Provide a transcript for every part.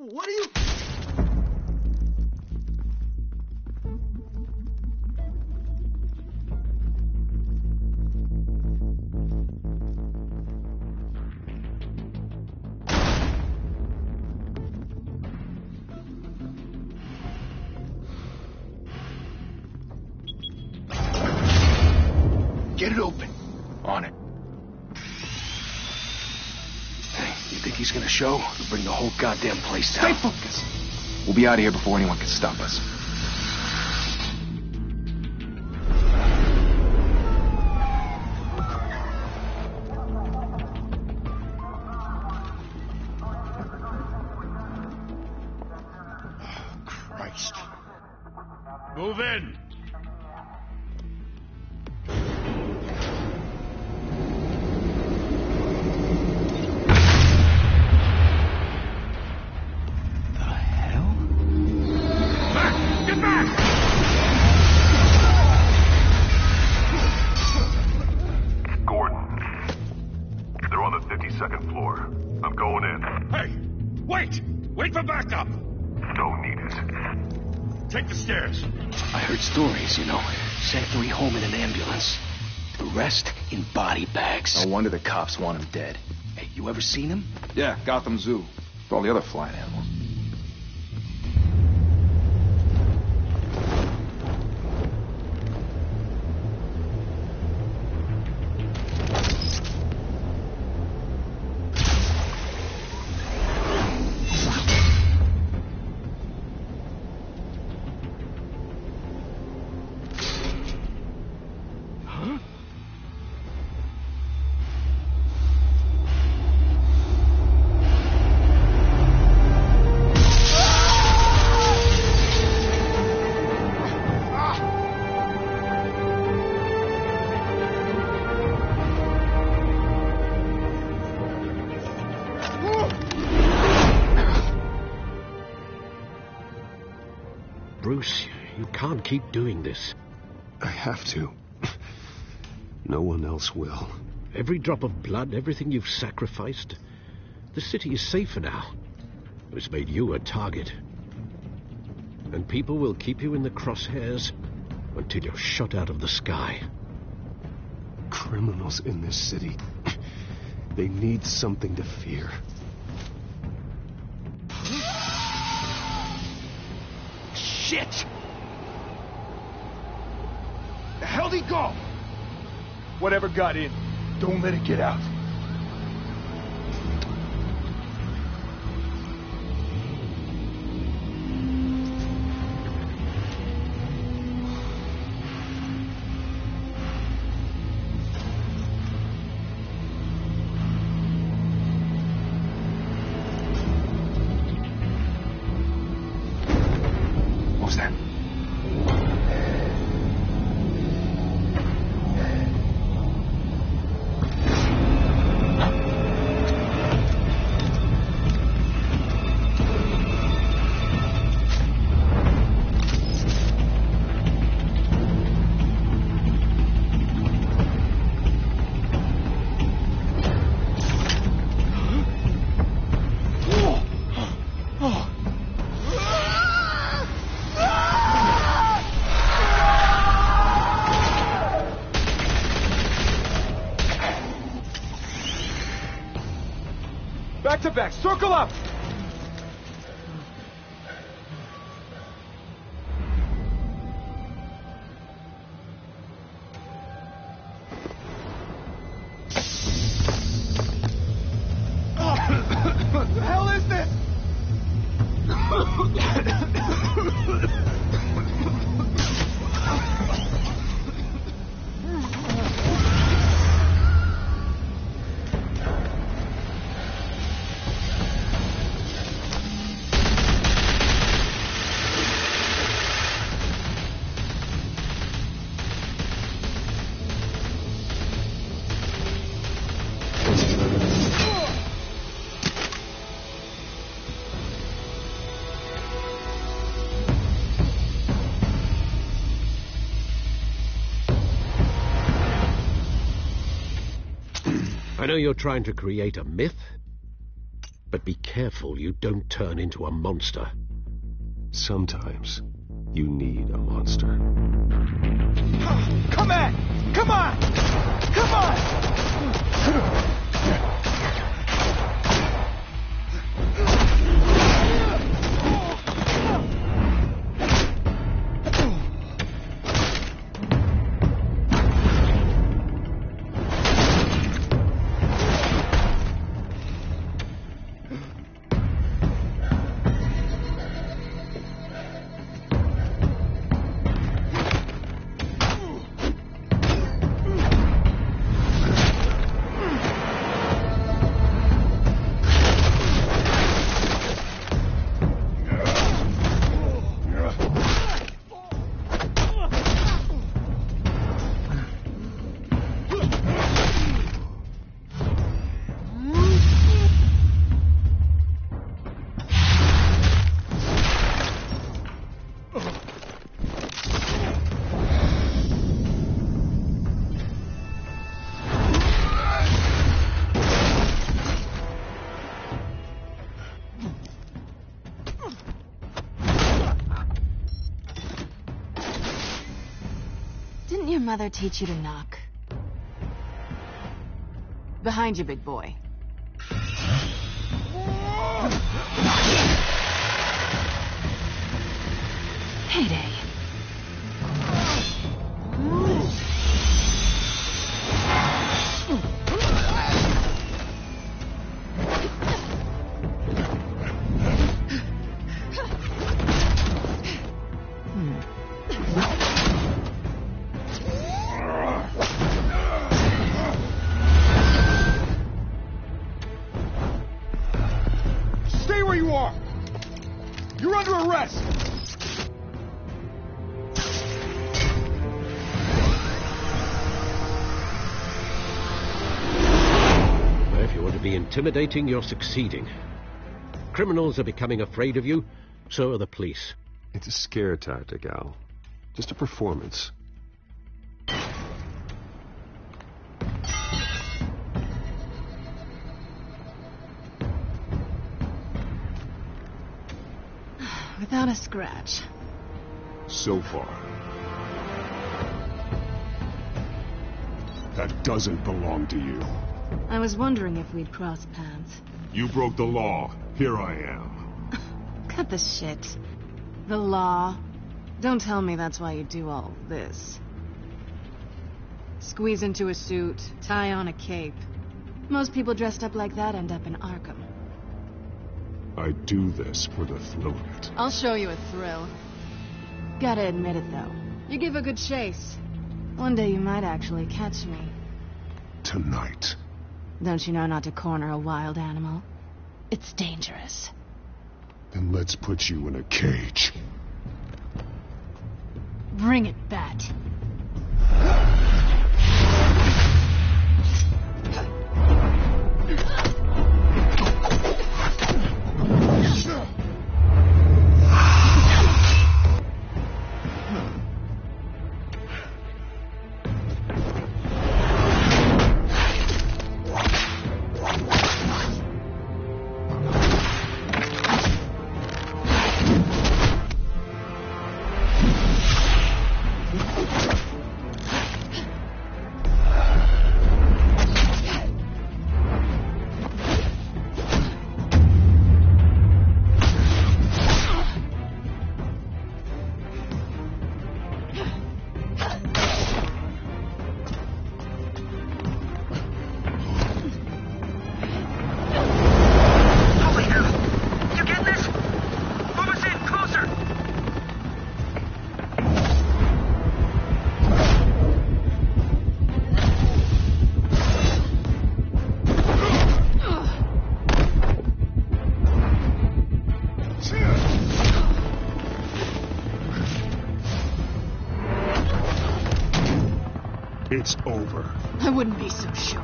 What are you... Get it open. On it. Hey, you think he's gonna show? We'll bring the whole goddamn place down. Stay focused. We'll be out of here before anyone can stop us. Christ. Move in! Wait for backup! Don't need it. Take the stairs. I heard stories, you know. Sent 3 home in an ambulance. The rest in body bags. No wonder the cops want him dead. Hey, you ever seen him? Yeah, Gotham Zoo. With all the other flying animals. Bruce, you can't keep doing this. I have to. No one else will. Every drop of blood, everything you've sacrificed. The city is safer now. It's made you a target. And people will keep you in the crosshairs until you're shot out of the sky. Criminals in this city. They need something to fear. Shit! The hell'd he go? Whatever got in, don't let it get out. What was that? Back to back, circle up! What the hell is this? I know you're trying to create a myth, But be careful you don't turn into a monster. Sometimes you need a monster. Come on! Come on! Come on! Didn't your mother teach you to knock? Behind you, big boy. Heyday. Stay where you are! You're under arrest! If you want to be intimidating, you're succeeding. Criminals are becoming afraid of you, so are the police. It's a scare tactic, Al. Just a performance. Without a scratch. So far. That doesn't belong to you. I was wondering if we'd cross paths. You broke the law. Here I am. Cut the shit. The law. Don't tell me that's why you do all this. Squeeze into a suit, tie on a cape. Most people dressed up like that end up in Arkham. I do this for the thrill of it. I'll show you a thrill. Gotta admit it, though. You give a good chase. One day you might actually catch me. Tonight. Don't you know not to corner a wild animal? It's dangerous. Then let's put you in a cage. Bring it, Bat. It's over. I wouldn't be so sure.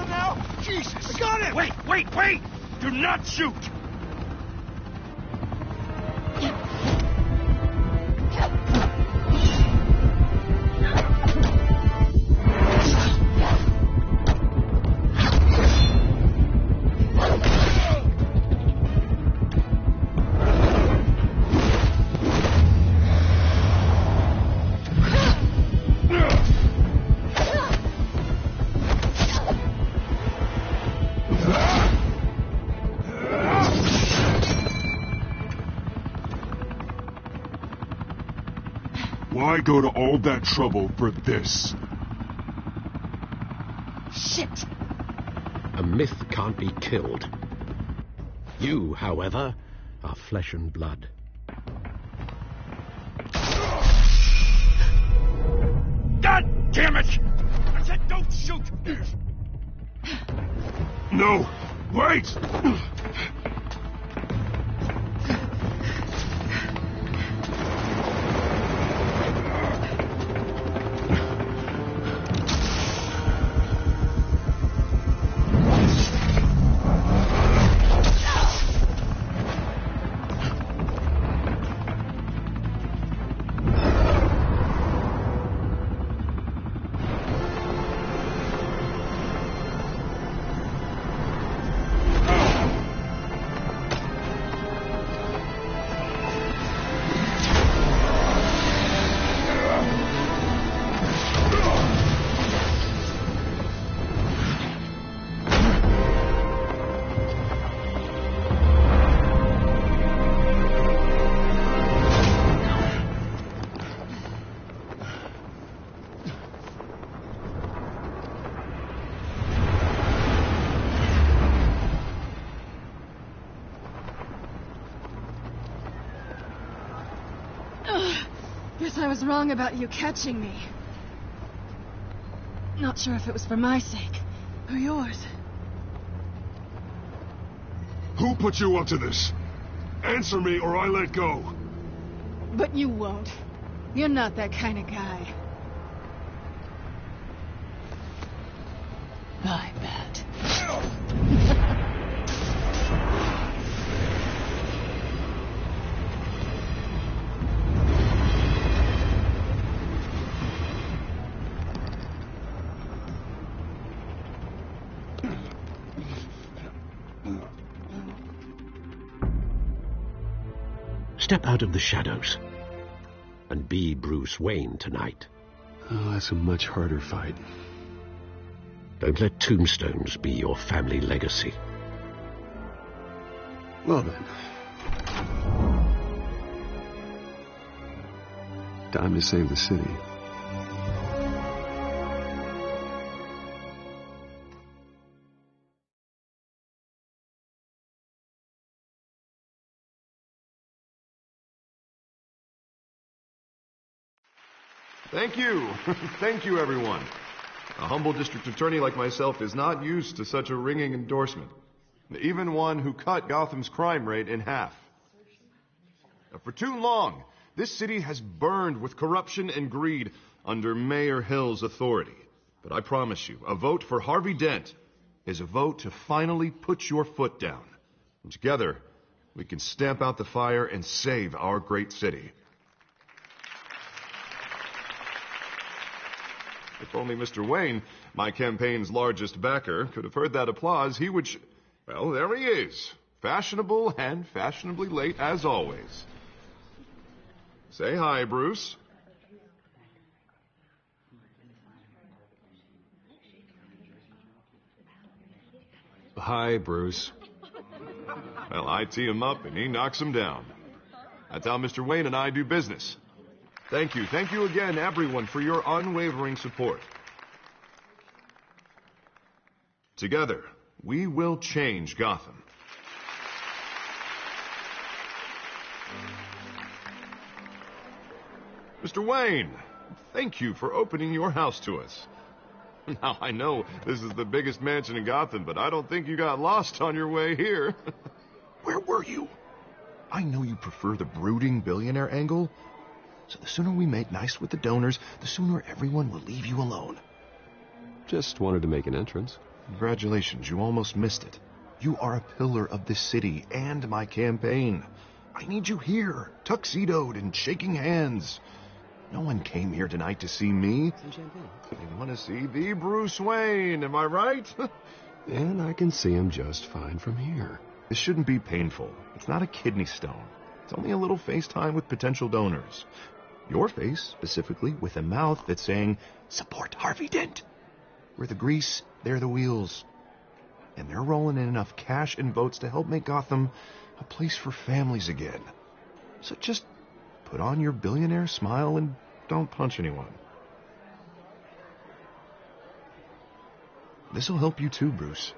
him now? Jesus! I got him! Wait! Do not shoot! Why go to all that trouble for this? Shit! A myth can't be killed. You, however, are flesh and blood. God damn it! I said don't shoot! No! Wait! Guess I was wrong about you catching me. Not sure if it was for my sake or yours. Who put you up to this? Answer me or I let go. But you won't. You're not that kind of guy. I bet. Step out of the shadows and be Bruce Wayne tonight. Oh, that's a much harder fight. Don't let tombstones be your family legacy. Well then. Time to save the city. Thank you. Thank you, everyone. A humble district attorney like myself is not used to such a ringing endorsement. Even one who cut Gotham's crime rate in half. For too long, this city has burned with corruption and greed under Mayor Hill's authority. But I promise you, a vote for Harvey Dent is a vote to finally put your foot down. And together, we can stamp out the fire and save our great city. If only Mr. Wayne, my campaign's largest backer, could have heard that applause, he would... Well, there he is. Fashionable and fashionably late as always. Say hi, Bruce. Hi, Bruce. Well, I tee him up and he knocks him down. That's how Mr. Wayne and I do business. Thank you. Thank you again, everyone, for your unwavering support. Together, we will change Gotham. Mr. Wayne, thank you for opening your house to us. Now, I know this is the biggest mansion in Gotham, but I don't think you got lost on your way here. Where were you? I know you prefer the brooding billionaire angle. So the sooner we make nice with the donors, the sooner everyone will leave you alone. Just wanted to make an entrance. Congratulations, you almost missed it. You are a pillar of this city and my campaign. I need you here, tuxedoed and shaking hands. No one came here tonight to see me. Some champagne. They want to see the Bruce Wayne, am I right? And I can see him just fine from here. This shouldn't be painful. It's not a kidney stone. It's only a little FaceTime with potential donors. Your face, specifically, with a mouth that's saying, support Harvey Dent. We're the grease, they're the wheels. And they're rolling in enough cash and votes to help make Gotham a place for families again. So just put on your billionaire smile and don't punch anyone. This'll help you too, Bruce.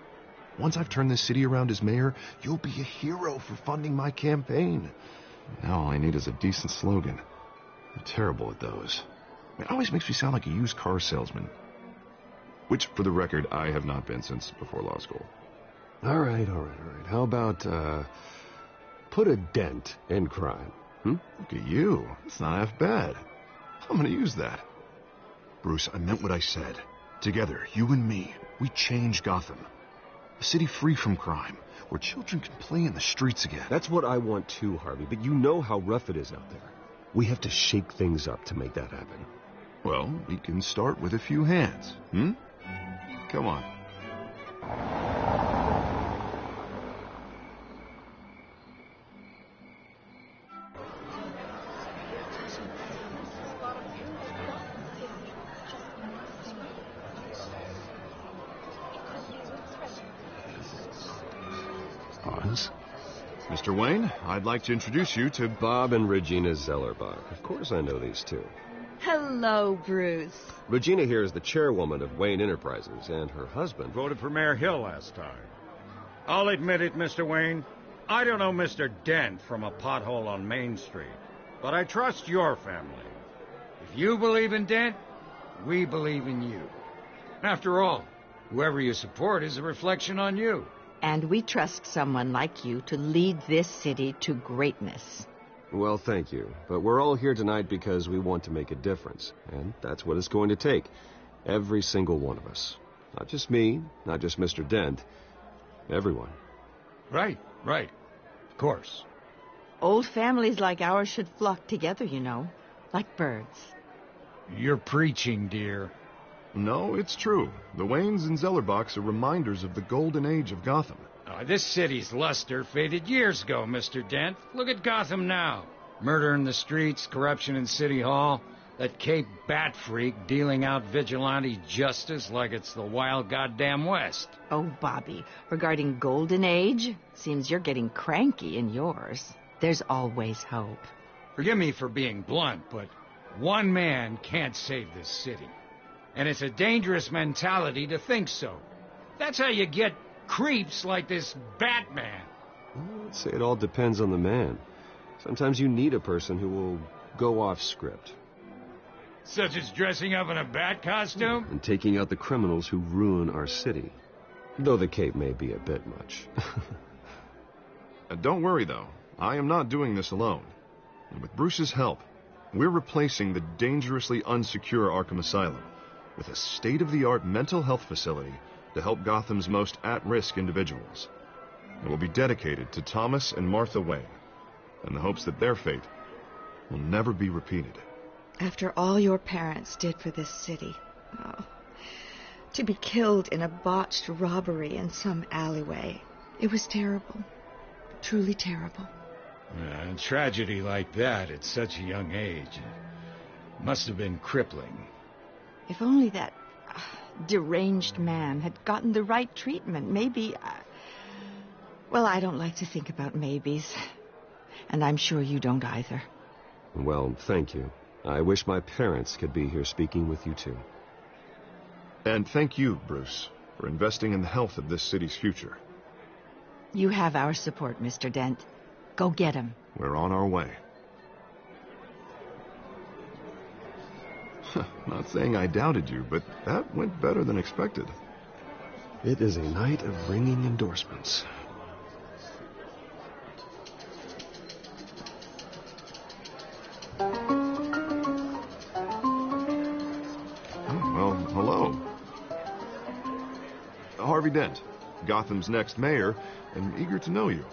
Once I've turned this city around as mayor, you'll be a hero for funding my campaign. Now all I need is a decent slogan. I'm terrible at those. It always makes me sound like a used car salesman. Which, for the record, I have not been since before law school. All right. How about, put a dent in crime? Look at you. It's not half bad. I'm gonna use that. Bruce, I meant what I said. Together, you and me, we change Gotham. A city free from crime, where children can play in the streets again. That's what I want too, Harvey, but you know how rough it is out there. We have to shake things up to make that happen. Well, we can start with a few hands, Come on. Oz? Mr. Wayne, I'd like to introduce you to Bob and Regina Zellerbach. Of course I know these two. Hello, Bruce. Regina here is the chairwoman of Wayne Enterprises, and her husband Voted for Mayor Hill last time. I'll admit it, Mr. Wayne. I don't know Mr. Dent from a pothole on Main Street, but I trust your family. If you believe in Dent, we believe in you. After all, whoever you support is a reflection on you. And we trust someone like you to lead this city to greatness. Well, thank you. But we're all here tonight because we want to make a difference. And that's what it's going to take. Every single one of us. Not just me, not just Mr. Dent. Everyone. Right. Of course. Old families like ours should flock together, you know. Like birds. You're preaching, dear. No, it's true. The Waynes and Zellerbachs are reminders of the golden age of Gotham. This city's luster faded years ago, Mr. Dent. Look at Gotham now. Murder in the streets, corruption in City Hall, that Cape Bat freak dealing out vigilante justice like it's the wild goddamn West. Oh, Bobby, regarding Golden Age, seems you're getting cranky in yours. There's always hope. Forgive me for being blunt, but one man can't save this city. And it's a dangerous mentality to think so. That's how you get creeps like this Batman. Well, I'd say it all depends on the man. Sometimes you need a person who will go off script. Such as dressing up in a bat costume? And taking out the criminals who ruin our city. Though the cape may be a bit much. Don't worry, though. I am not doing this alone. And with Bruce's help, we're replacing the dangerously unsecure Arkham Asylum with a state-of-the-art mental health facility to help Gotham's most at-risk individuals. It will be dedicated to Thomas and Martha Wayne, in the hopes that their fate will never be repeated. After all your parents did for this city, to be killed in a botched robbery in some alleyway, it was terrible. Truly terrible. A tragedy like that at such a young age must have been crippling. If only that deranged man had gotten the right treatment, maybe... Well, I don't like to think about maybes. And I'm sure you don't either. Well, thank you. I wish my parents could be here speaking with you, too. And thank you, Bruce, for investing in the health of this city's future. You have our support, Mr. Dent. Go get him. We're on our way. Not saying I doubted you, but that went better than expected. It is a night of ringing endorsements. Oh, well, hello. Harvey Dent, Gotham's next mayor, and eager to know you.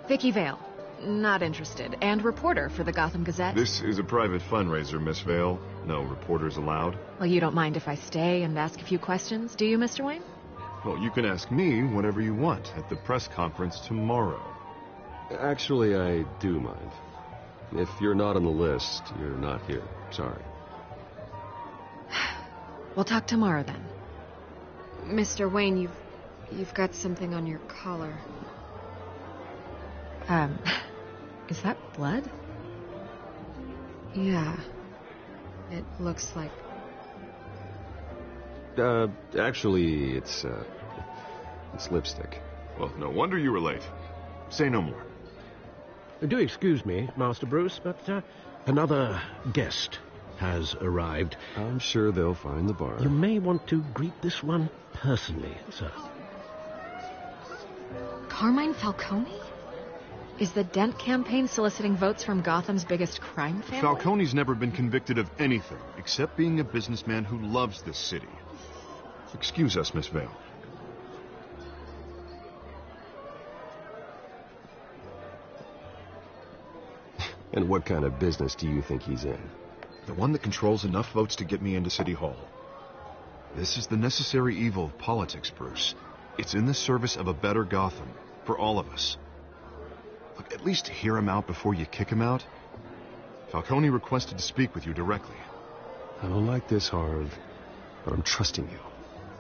Vicky Vale. Not interested. And reporter for the Gotham Gazette. This is a private fundraiser, Miss Vale. No reporters allowed. Well, you don't mind if I stay and ask a few questions, do you, Mr. Wayne? Well, you can ask me whatever you want at the press conference tomorrow. Actually, I do mind. If you're not on the list, you're not here. Sorry. We'll talk tomorrow then. Mr. Wayne, you've got something on your collar. Is that blood? Yeah. It looks like... Actually, it's lipstick. Well, no wonder you were late. Say no more. Do excuse me, Master Bruce, but another guest has arrived. I'm sure they'll find the bar. You may want to greet this one personally, sir. Carmine Falcone? Is the Dent campaign soliciting votes from Gotham's biggest crime family? Falcone's never been convicted of anything except being a businessman who loves this city. Excuse us, Miss Vale. And what kind of business do you think he's in? The one that controls enough votes to get me into City Hall. This is the necessary evil of politics, Bruce. It's in the service of a better Gotham, for all of us. Look, at least hear him out before you kick him out. Falcone requested to speak with you directly. I don't like this, Harv, but I'm trusting you.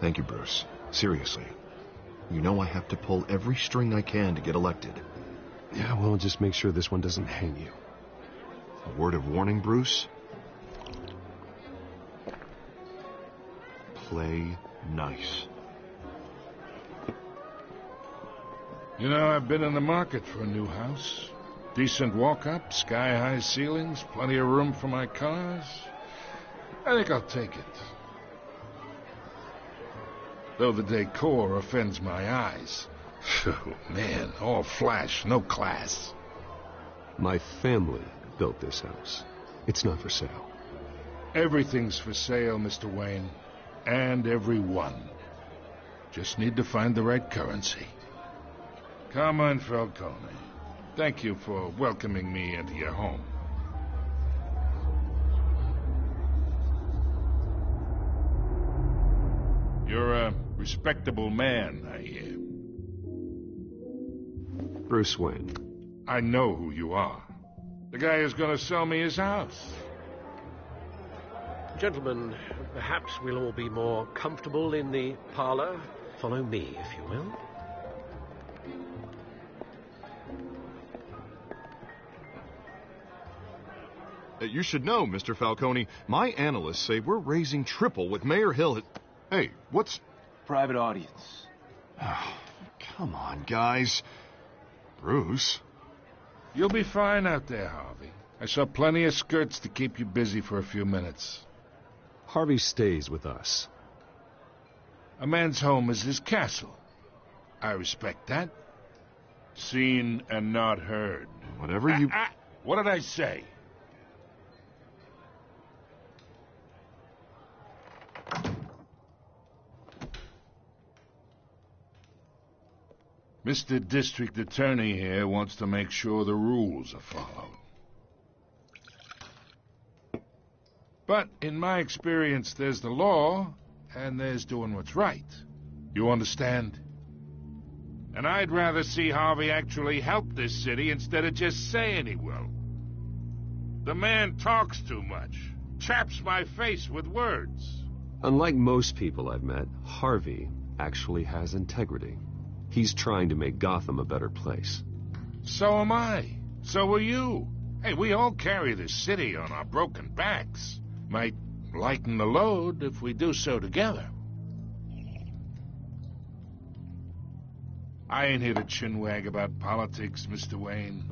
Thank you, Bruce. Seriously. You know I have to pull every string I can to get elected. Yeah, well, just make sure this one doesn't hang you. A word of warning, Bruce? Play nice. You know, I've been in the market for a new house. Decent walk-up, sky-high ceilings, plenty of room for my cars. I think I'll take it. Though the decor offends my eyes. Oh, man, all flash, no class. My family built this house. It's not for sale. Everything's for sale, Mr. Wayne. And everyone. Just need to find the right currency. Carmine Falcone, thank you for welcoming me into your home. You're a respectable man, I hear. Bruce Wayne. I know who you are. The guy who's going to sell me his house. Gentlemen, perhaps we'll all be more comfortable in the parlor. Follow me, if you will. You should know, Mr. Falcone, my analysts say we're raising triple with Mayor Hill. Hey, what's... Private audience. Oh, come on, guys. Bruce? You'll be fine out there, Harvey. I saw plenty of skirts to keep you busy for a few minutes. Harvey stays with us. A man's home is his castle. I respect that. Seen and not heard. Whatever you... What did I say? Mr. District Attorney here wants to make sure the rules are followed. But in my experience, there's the law, and there's doing what's right. You understand? And I'd rather see Harvey actually help this city instead of just saying he will. The man talks too much, chaps my face with words. Unlike most people I've met, Harvey actually has integrity. He's trying to make Gotham a better place. So am I. So are you. Hey, we all carry this city on our broken backs. Might lighten the load if we do so together. I ain't here to chinwag about politics, Mr. Wayne.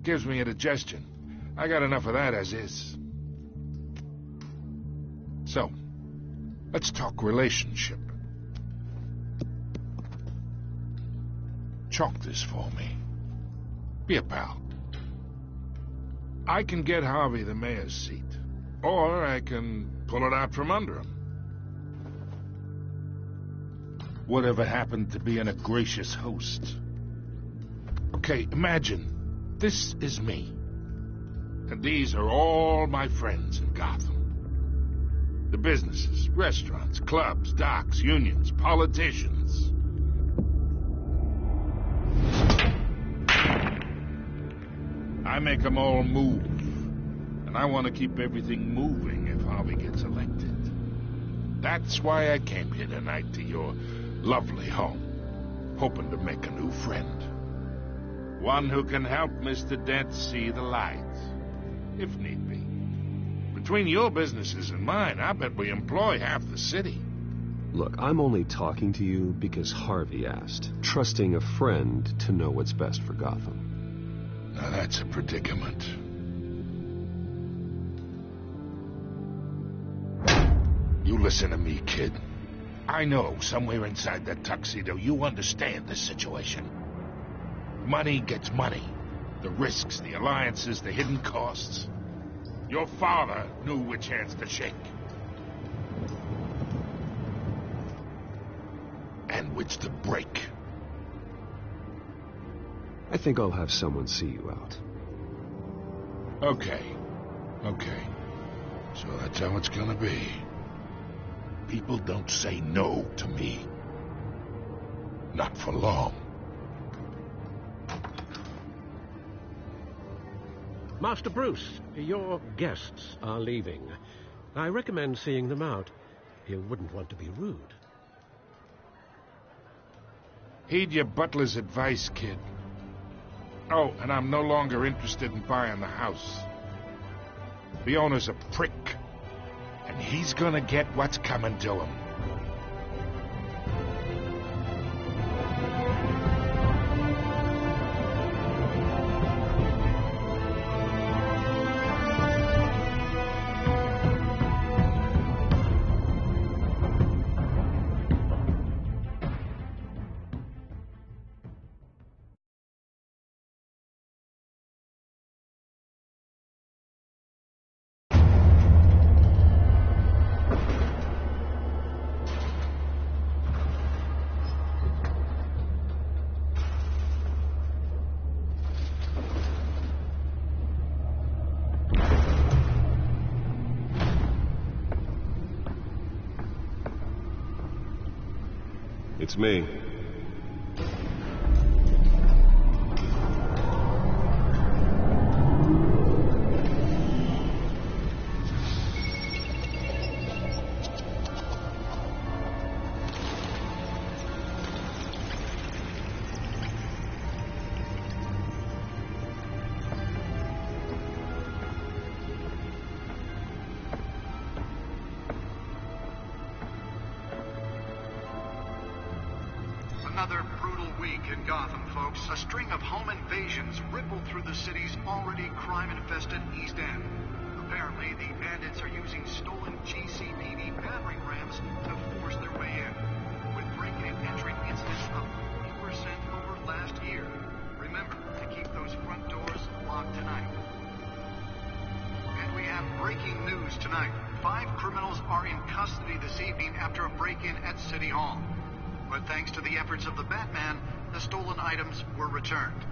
Gives me indigestion. I got enough of that as is. So, let's talk relationship. Chalk this for me. Be a pal. I can get Harvey the mayor's seat, or I can pull it out from under him. Whatever happened to being a gracious host? Okay, imagine this is me. And these are all my friends in Gotham. The businesses, restaurants, clubs, docks, unions, politicians. I make them all move. And I want to keep everything moving if Harvey gets elected. That's why I came here tonight to your lovely home, hoping to make a new friend. One who can help Mr. Dent see the light, if need be. Between your businesses and mine, I bet we employ half the city. Look, I'm only talking to you because Harvey asked, trusting a friend to know what's best for Gotham. Now that's a predicament. You listen to me, kid. I know somewhere inside that tuxedo you understand this situation. Money gets money. The risks, the alliances, the hidden costs. Your father knew which hands to shake. And which to break. I think I'll have someone see you out. Okay. So that's how it's gonna be. People don't say no to me. Not for long. Master Bruce, your guests are leaving. I recommend seeing them out. You wouldn't want to be rude. Heed your butler's advice, kid. Oh, and I'm no longer interested in buying the house. The owner's a prick. And he's gonna get what's coming to him. It's me. Another brutal week in Gotham, folks. A string of home invasions rippled through the city's already crime-infested East End. Apparently, the bandits are using stolen GCPD battering rams to force their way in, with break-in and entry incidents up 40% over last year. Remember to keep those front doors locked tonight. And we have breaking news tonight. 5 criminals are in custody this evening after a break-in at City Hall. But thanks to the efforts of the Batman, the stolen items were returned.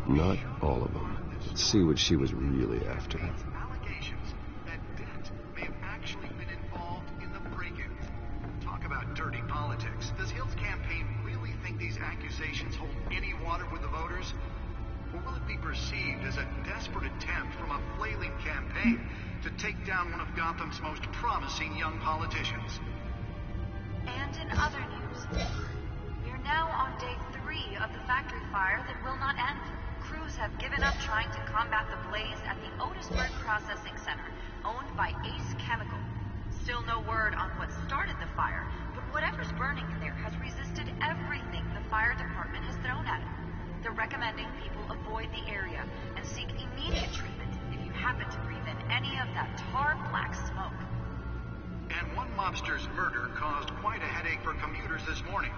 Not all of them. Let's see what she was really after. Allegations that Dent may have actually been involved in the break-in. Talk about dirty politics. Does Hill's campaign really think these accusations hold any water with the voters? Or will it be perceived as a desperate attempt from a flailing campaign to take down one of Gotham's most promising young politicians? And in other news, we're now on day 3 of the factory fire that will not end. Crews have given up trying to combat the blaze at the Otisburg Processing Center, owned by Ace Chemical. Still no word on what started the fire, but whatever's burning in there has resisted everything the fire department has thrown at it. They're recommending people avoid the area and seek immediate treatment if you happen to breathe in any of that tar black smoke. And one mobster's murder caused quite a headache for commuters this morning.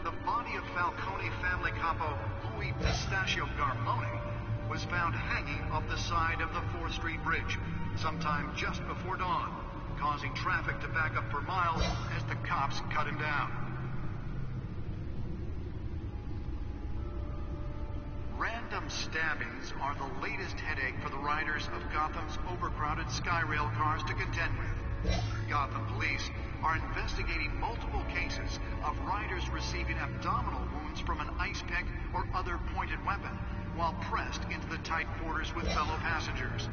The body of Falcone family capo Louis Pistachio Garmone was found hanging off the side of the 4th Street Bridge sometime just before dawn, causing traffic to back up for miles as the cops cut him down. stabbings are the latest headache for the riders of Gotham's overcrowded Skyrail cars to contend with. Gotham police are investigating multiple cases of riders receiving abdominal wounds from an ice pick or other pointed weapon while pressed into the tight quarters with fellow passengers.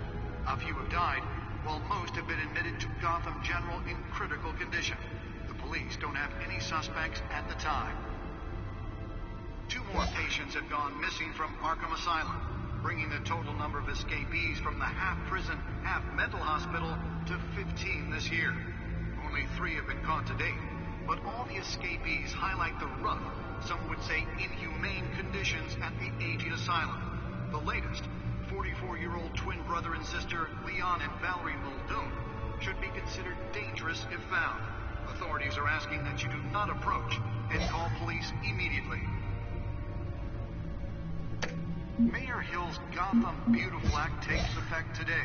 A few have died, while most have been admitted to Gotham General in critical condition. The police don't have any suspects at the time. 2 more patients have gone missing from Arkham Asylum, bringing the total number of escapees from the half-prison, half-mental hospital to 15 this year. Only 3 have been caught to date, but all the escapees highlight the rough, some would say inhumane conditions at the aging asylum. The latest, 44-year-old twin brother and sister Leon and Valerie Muldoon, should be considered dangerous if found. Authorities are asking that you do not approach and call police immediately. Mayor Hill's Gotham Beautiful Act takes effect today,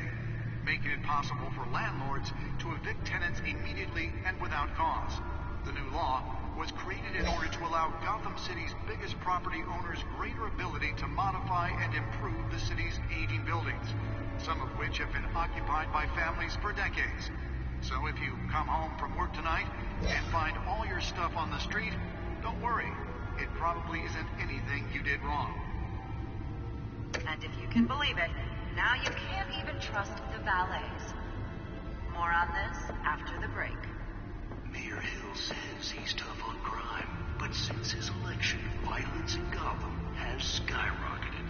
making it possible for landlords to evict tenants immediately and without cause. The new law was created in order to allow Gotham City's biggest property owners greater ability to modify and improve the city's aging buildings, some of which have been occupied by families for decades. So if you come home from work tonight and find all your stuff on the street, don't worry. It probably isn't anything you did wrong. And if you can believe it, now you can't even trust the valets. More on this after the break. Mayor Hill says he's tough on crime, but since his election, violence in Gotham has skyrocketed.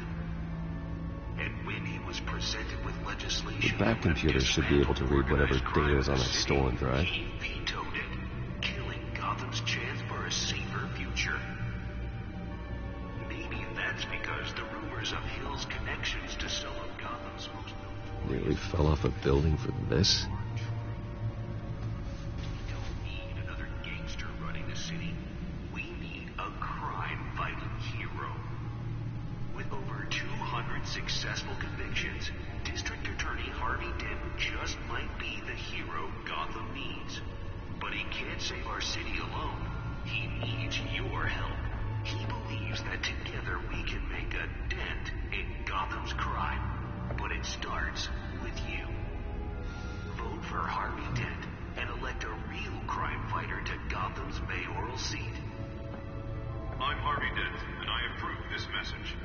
And when he was presented with legislation... The back computer should be able to read whatever data is on that stolen drive. He vetoed it, killing Gotham's chance for a safer future. Maybe that's because the rumors of Hill's connections to some of Gotham's most... Nearly fell off a building for this? We don't need another gangster running the city. We need a crime-fighting hero. With over 200 successful convictions, District Attorney Harvey Dent just might be the hero Gotham needs. But he can't save our city alone. He needs your help. He believes that together we can make a dent in Gotham's crime. But it starts with you. Vote for Harvey Dent and elect a real crime fighter to Gotham's mayoral seat. I'm Harvey Dent, and I approve this message.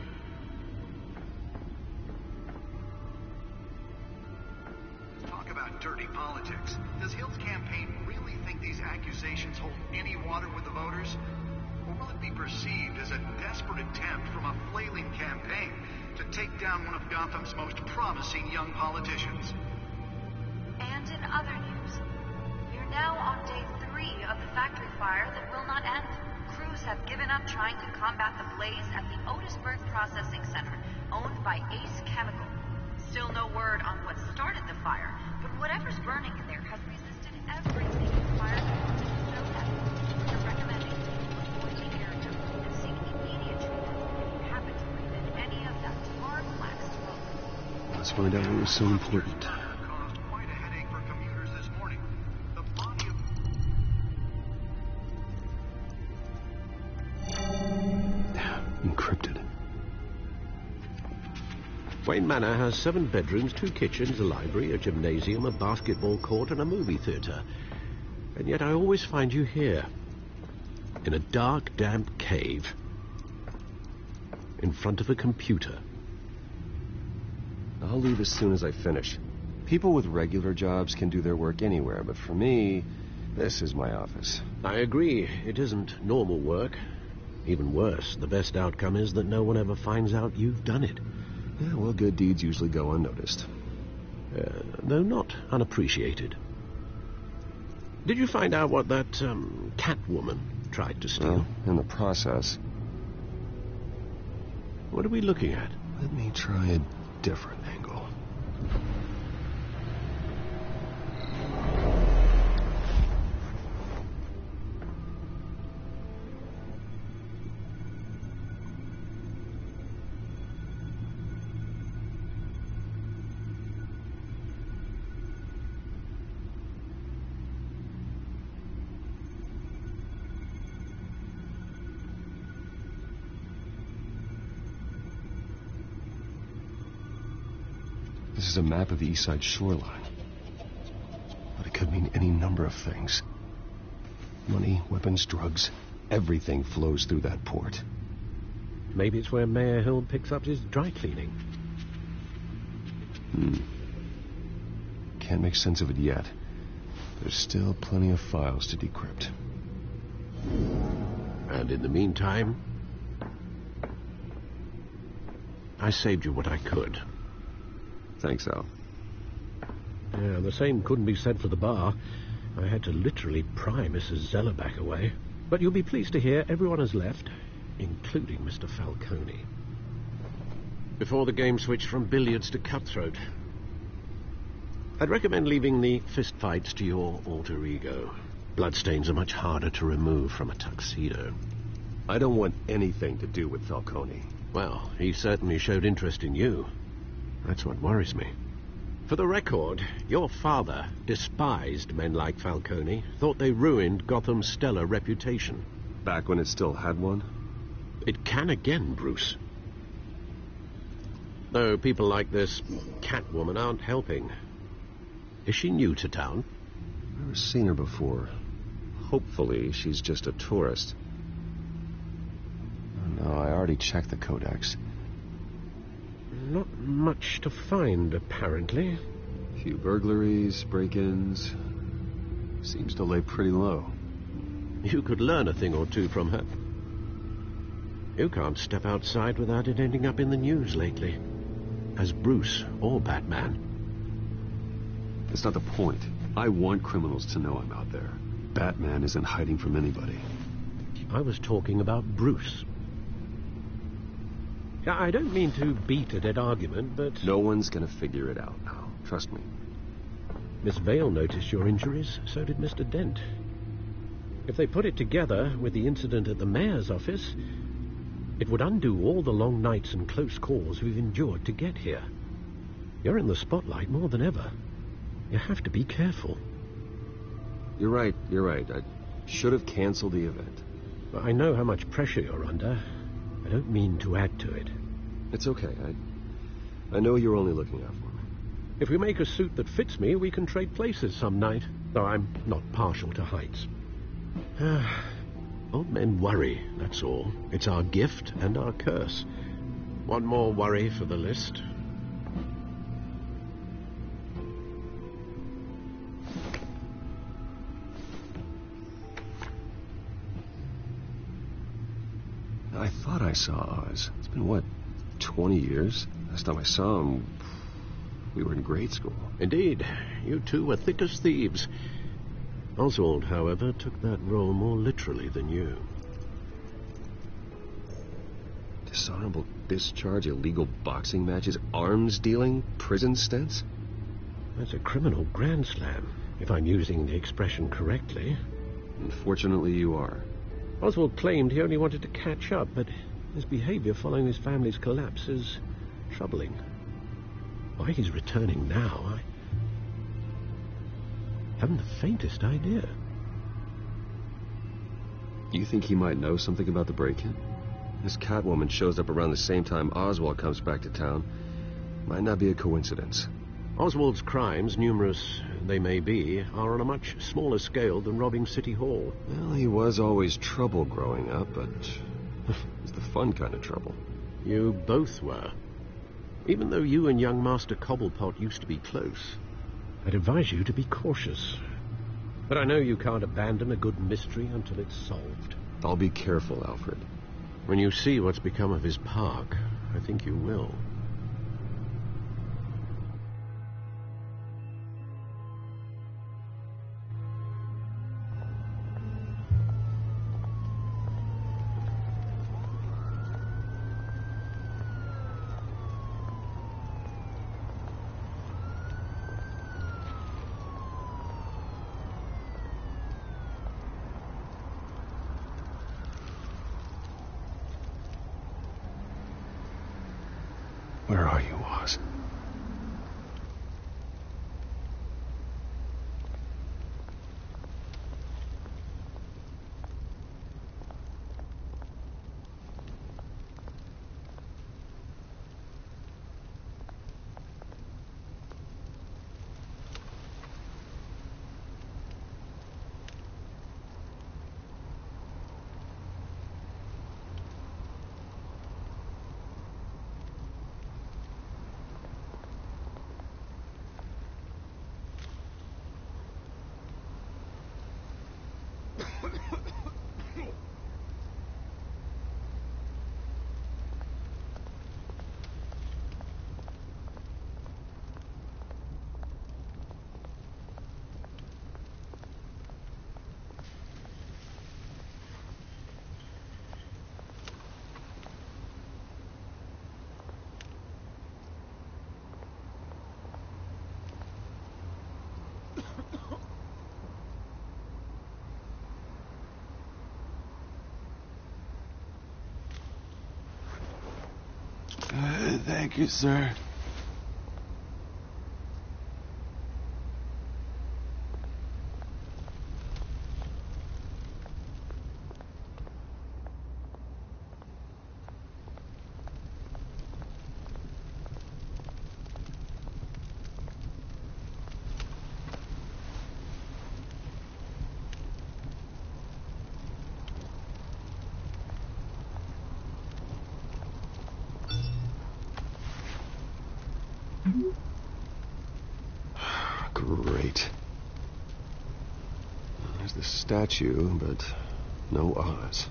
Talk about dirty politics. Does Hill's campaign really think these accusations hold any water with the voters? Or will it be perceived as a desperate attempt from a flailing campaign to take down one of Gotham's most promising young politicians? And in other news, we're now on day 3 of the factory fire that will not end. Crews have given up trying to combat the blaze at the Otisburg Processing Center, owned by Ace Chemical. Still no word on what started the fire, but whatever's burning in there has resisted everything the fire department has thrown at it. They're recommending people avoid the area and seek immediate treatment if you happen to breathe in any of that tar black smoke. Let's find out what was so important. Caused quite a headache for commuters this morning. The body of... Encrypted. Wayne Manor has 7 bedrooms, 2 kitchens, a library, a gymnasium, a basketball court, and a movie theatre. And yet I always find you here, in a dark, damp cave, in front of a computer. I'll leave as soon as I finish. People with regular jobs can do their work anywhere, but for me, this is my office. I agree. It isn't normal work. Even worse, the best outcome is that no one ever finds out you've done it. Yeah, well, good deeds usually go unnoticed. Though not unappreciated. Did you find out what that, Catwoman tried to steal? Well, in the process. What are we looking at? Let me try a different angle. This is a map of the east side shoreline. But it could mean any number of things. Money, weapons, drugs, everything flows through that port. Maybe it's where Mayor Hill picks up his dry cleaning. Can't make sense of it yet. There's still plenty of files to decrypt. And in the meantime, I saved you what I could. Thanks, Al. Yeah, the same couldn't be said for the bar. I had to literally pry Mrs. Zellerback away. But you'll be pleased to hear everyone has left, including Mr. Falcone. Before the game switched from billiards to cutthroat. I'd recommend leaving the fistfights to your alter ego. Bloodstains are much harder to remove from a tuxedo. I don't want anything to do with Falcone. Well, he certainly showed interest in you. That's what worries me. For the record, your father despised men like Falcone, thought they ruined Gotham's stellar reputation. Back when it still had one? It can again, Bruce. Though people like this Catwoman aren't helping. Is she new to town? Never seen her before. Hopefully, she's just a tourist. No, I already checked the codex. Not much to find, apparently. Few burglaries, break-ins. Seems to lay pretty low. You could learn a thing or two from her. You can't step outside without it ending up in the news lately. As Bruce or Batman. That's not the point. I want criminals to know I'm out there. Batman isn't hiding from anybody. I was talking about Bruce. I don't mean to beat a dead argument, but... No one's gonna figure it out now. Trust me. Miss Vale noticed your injuries, so did Mr. Dent. If they put it together with the incident at the mayor's office, it would undo all the long nights and close calls we've endured to get here. You're in the spotlight more than ever. You have to be careful. You're right. I should have canceled the event. I know how much pressure you're under. I don't mean to add to it. It's okay. I know you're only looking out for me. If we make a suit that fits me, we can trade places some night. Though I'm not partial to heights. Old men worry, that's all. It's our gift and our curse. One more worry for the list. I thought I saw Oz. It's been, what, 20 years? Last time I saw him, we were in grade school. Indeed. You two were thick as thieves. Oswald, however, took that role more literally than you. Dishonorable discharge, illegal boxing matches, arms dealing, prison stints? That's a criminal grand slam, if I'm using the expression correctly. Unfortunately, you are. Oswald claimed he only wanted to catch up, but his behavior following his family's collapse is troubling. Why he's returning now, I haven't the faintest idea. You think he might know something about the break-in? This Catwoman shows up around the same time Oswald comes back to town. Might not be a coincidence. Oswald's crimes, numerous they may be, are on a much smaller scale than robbing City Hall. Well, he was always trouble growing up, but it's the fun kind of trouble. You both were. Even though you and young Master Cobblepot used to be close, I'd advise you to be cautious. But I know you can't abandon a good mystery until it's solved. I'll be careful, Alfred. When you see what's become of his park, I think you will. Where are you, Oz? Thank you, sir. Great. There's the statue, but no Oz.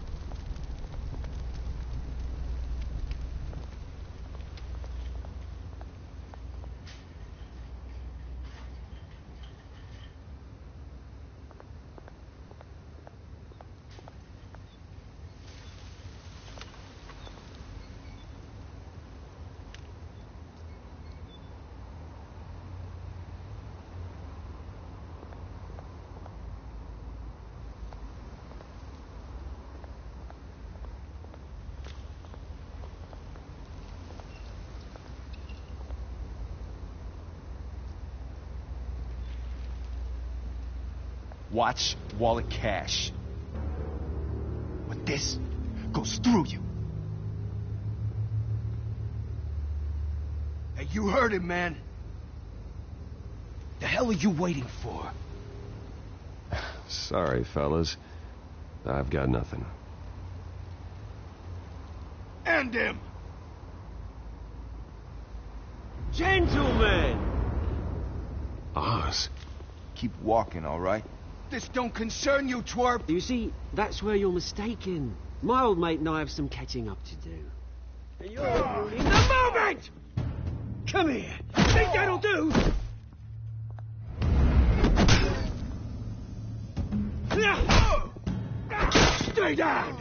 Watch wallet cash. But this goes through you. Hey, you heard him, man. The hell are you waiting for? Sorry, fellas. I've got nothing. End him! Gentlemen! Oz. Keep walking, all right? This don't concern you, twerp! You see, that's where you're mistaken. My old mate and I have some catching up to do. And you're ruining the moment! Come here! Think that'll do? Stay down!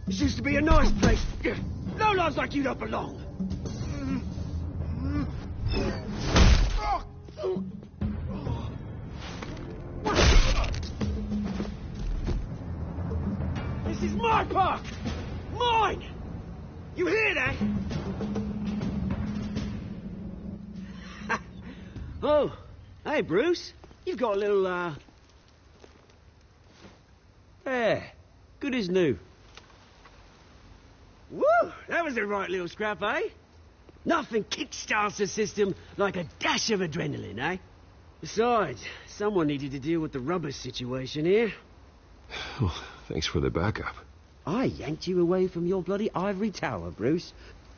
This used to be a nice place. No lives like you don't belong. This is my park! Mine! You hear that? Oh, hey, Bruce. You've got a little, Yeah, good as new. Woo! That was a right little scrap, eh? Nothing kickstarts the system like a dash of adrenaline, eh? Besides, someone needed to deal with the rubber situation here. Well, thanks for the backup. I yanked you away from your bloody ivory tower, Bruce.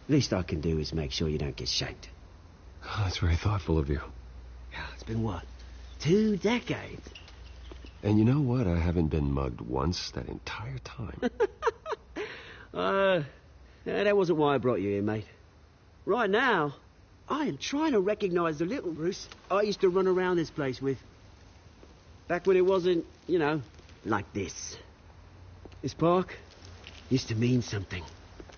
Least I can do is make sure you don't get shanked. Oh, that's very thoughtful of you. It's been what? 2 decades? And you know what? I haven't been mugged once that entire time. That wasn't why I brought you here, mate. Right now, I am trying to recognize the little Bruce I used to run around this place with. Back when it wasn't, you know, like this. This park used to mean something.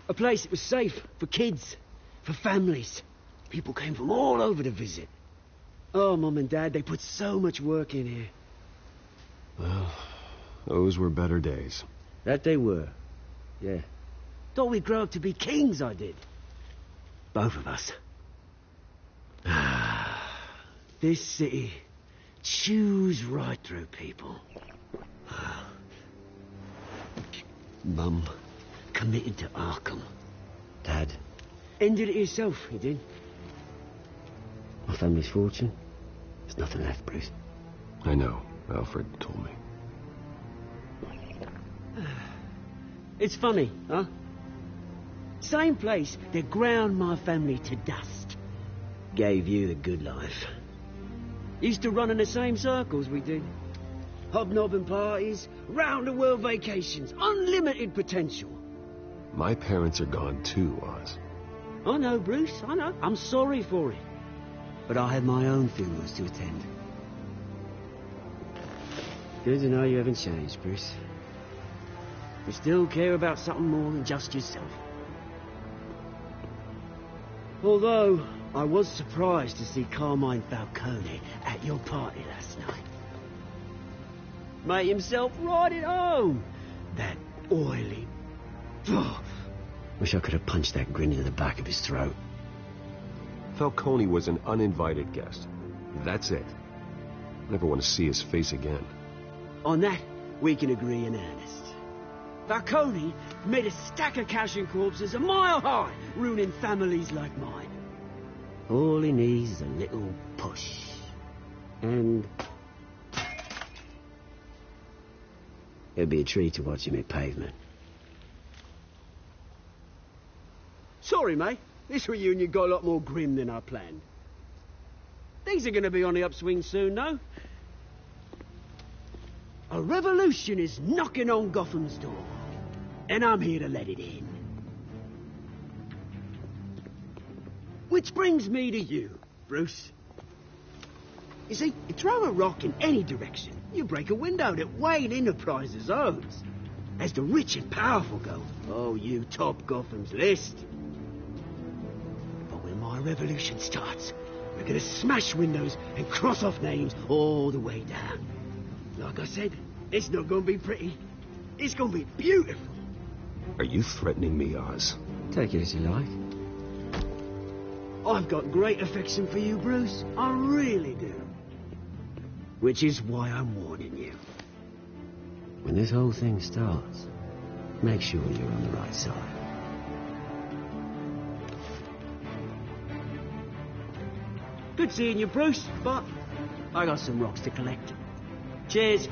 A place that was safe for kids, for families. People came from all over to visit. Oh, Mum and Dad, they put so much work in here. Well, those were better days. That they were. Yeah. Thought we'd grow up to be kings, I did. Both of us. This city chews right through people. Mum committed to Arkham. Dad ended it himself, he did. My family's fortune, there's nothing left, Bruce. I know. Alfred told me. It's funny, huh? Same place that ground my family to dust. Gave you the good life. Used to run in the same circles we did. Hobnobbing parties, round-the-world vacations, unlimited potential. My parents are gone too, Oz. I know, Bruce, I know. I'm sorry for it. But I have my own funerals to attend. Good to know you haven't changed, Bruce. You still care about something more than just yourself. Although, I was surprised to see Carmine Falcone at your party last night. Made himself right at home. That oily... Oh, wish I could have punched that grin into the back of his throat. Falcone was an uninvited guest. That's it. Never want to see his face again. On that, we can agree in earnest. Falcone made a stack of cash and corpses a mile high, ruining families like mine. All he needs is a little push. And... it'd be a treat to watch him hit pavement. Sorry, mate. This reunion got a lot more grim than I planned. Things are going to be on the upswing soon, though. A revolution is knocking on Gotham's door, and I'm here to let it in. Which brings me to you, Bruce. You see, you throw a rock in any direction, you break a window that Wayne Enterprises owns. As the rich and powerful go, oh, you top Gotham's list. But when my revolution starts, we're gonna smash windows and cross off names all the way down. Like I said, it's not gonna be pretty. It's gonna be beautiful. Are you threatening me, Oz? Take it as you like. I've got great affection for you, Bruce. I really do. Which is why I'm warning you. When this whole thing starts, make sure you're on the right side. Good seeing you, Bruce, but I got some rocks to collect. Cheers.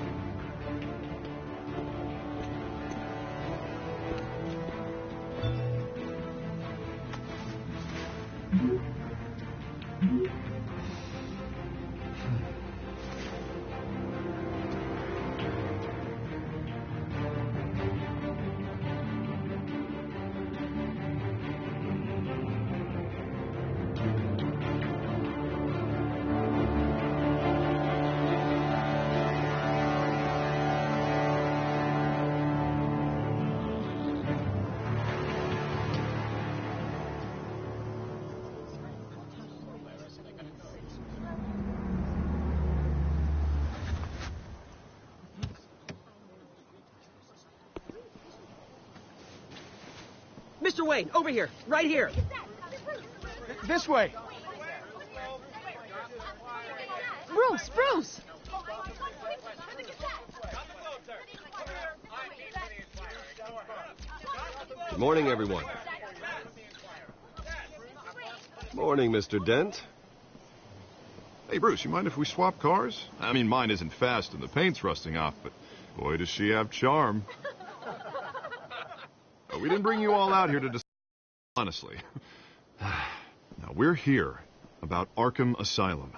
Mr. Wayne, over here. Right here. This way. Bruce! Good morning, everyone. Morning, Mr. Dent. Hey, Bruce, you mind if we swap cars? I mean, mine isn't fast and the paint's rusting off, but boy, does she have charm. We didn't bring you all out here to discuss, honestly. Now, we're here about Arkham Asylum.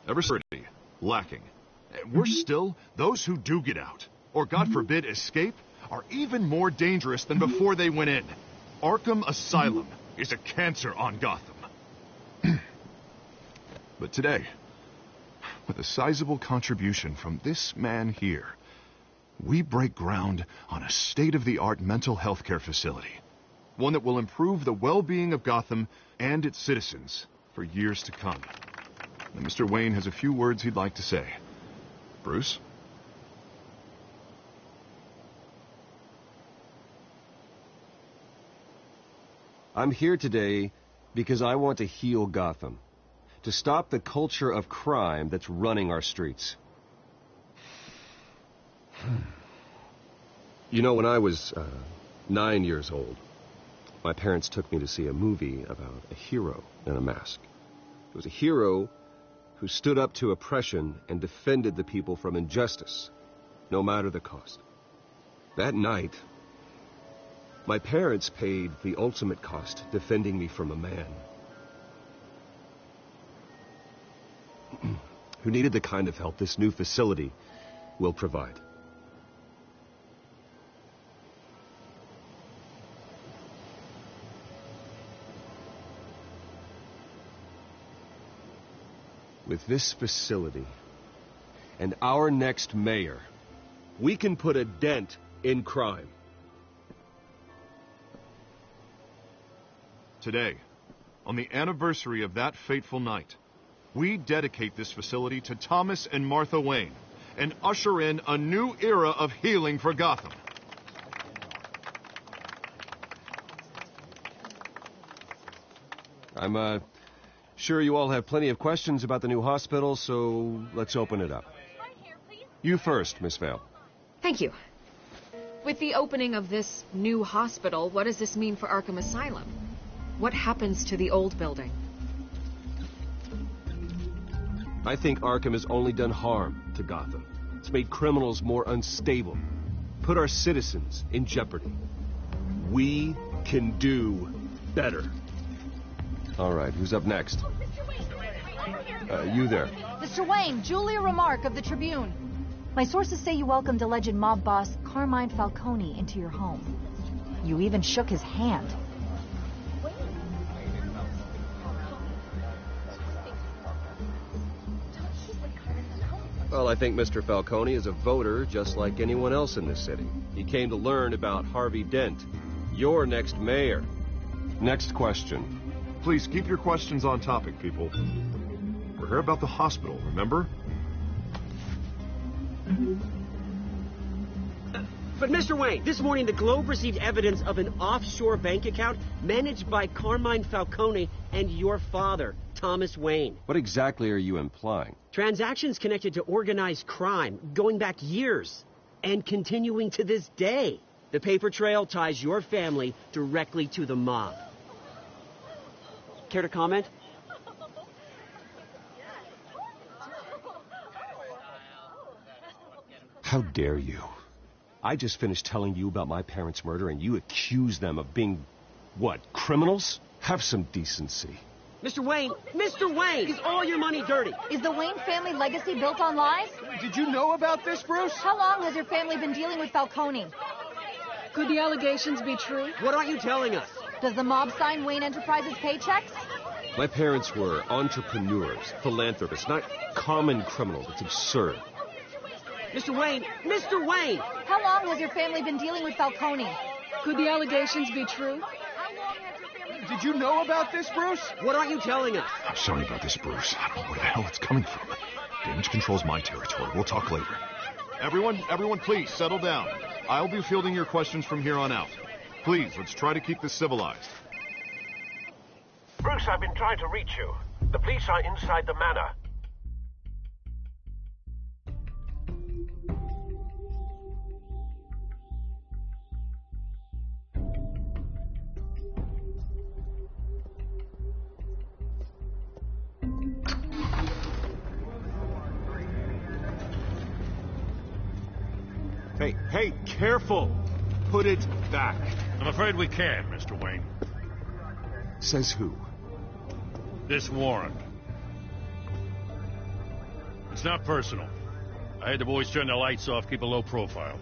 Ever security lacking. We're still, those who do get out, or God forbid escape, are even more dangerous than before they went in. Arkham Asylum is a cancer on Gotham. But today, with a sizable contribution from this man here, we break ground on a state-of-the-art mental health care facility. One that will improve the well-being of Gotham and its citizens for years to come. And Mr. Wayne has a few words he'd like to say. Bruce? I'm here today because I want to heal Gotham. To stop the culture of crime that's running our streets. You know, when I was 9 years old, my parents took me to see a movie about a hero in a mask. It was a hero who stood up to oppression and defended the people from injustice, no matter the cost. That night, my parents paid the ultimate cost defending me from a man who needed the kind of help this new facility will provide. With this facility and our next mayor, we can put a dent in crime. Today, on the anniversary of that fateful night, we dedicate this facility to Thomas and Martha Wayne and usher in a new era of healing for Gotham. I'm, sure you all have plenty of questions about the new hospital, so let's open it up. You first, Miss Vale. Thank you. With the opening of this new hospital, what does this mean for Arkham Asylum? What happens to the old building? I think Arkham has only done harm to Gotham. It's made criminals more unstable, put our citizens in jeopardy. We can do better. All right, who's up next? You there. Mr. Wayne, Julia Remark of the Tribune. My sources say you welcomed alleged mob boss Carmine Falcone into your home. You even shook his hand. Well, I think Mr. Falcone is a voter just like anyone else in this city. He came to learn about Harvey Dent, your next mayor. Next question. Please keep your questions on topic, people. We're here about the hospital, remember? But Mr. Wayne, this morning the Globe received evidence of an offshore bank account managed by Carmine Falcone and your father, Thomas Wayne. What exactly are you implying? Transactions connected to organized crime, going back years, and continuing to this day. The paper trail ties your family directly to the mob. Care to comment? How dare you? I just finished telling you about my parents' murder, and you accuse them of being, what, criminals? Have some decency. Mr. Wayne, is all your money dirty? Is the Wayne family legacy built on lies? Did you know about this, Bruce? How long has your family been dealing with Falcone? Could the allegations be true? What aren't you telling us? Does the mob sign Wayne Enterprises paychecks? My parents were entrepreneurs, philanthropists, not common criminals. It's absurd. Mr. Wayne! How long has your family been dealing with Falcone? Could the allegations be true? Did you know about this, Bruce? What aren't you telling us? I'm sorry about this, Bruce. I don't know where the hell it's coming from. Damage control's my territory. We'll talk later. Everyone, please, settle down. I'll be fielding your questions from here on out. Please, let's try to keep this civilized. Bruce, I've been trying to reach you. The police are inside the manor. Hey, careful! Put it back. I'm afraid we can, Mr. Wayne. Says who? This warrant. It's not personal. I had the boys turn the lights off, keep a low profile.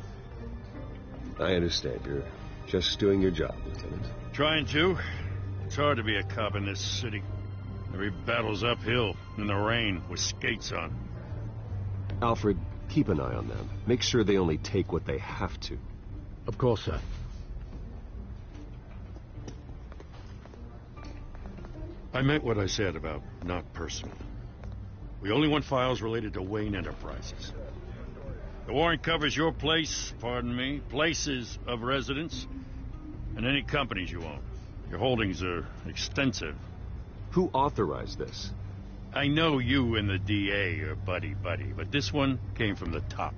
I understand. You're just doing your job, Lieutenant. Trying to. It's hard to be a cop in this city. Every battle's uphill, in the rain, with skates on. Alfred, keep an eye on them. Make sure they only take what they have to. Of course, sir. I meant what I said about not personal. We only want files related to Wayne Enterprises. The warrant covers your place, pardon me, places of residence, and any companies you own. Your holdings are extensive. Who authorized this? I know you and the DA are buddy-buddy, but this one came from the top.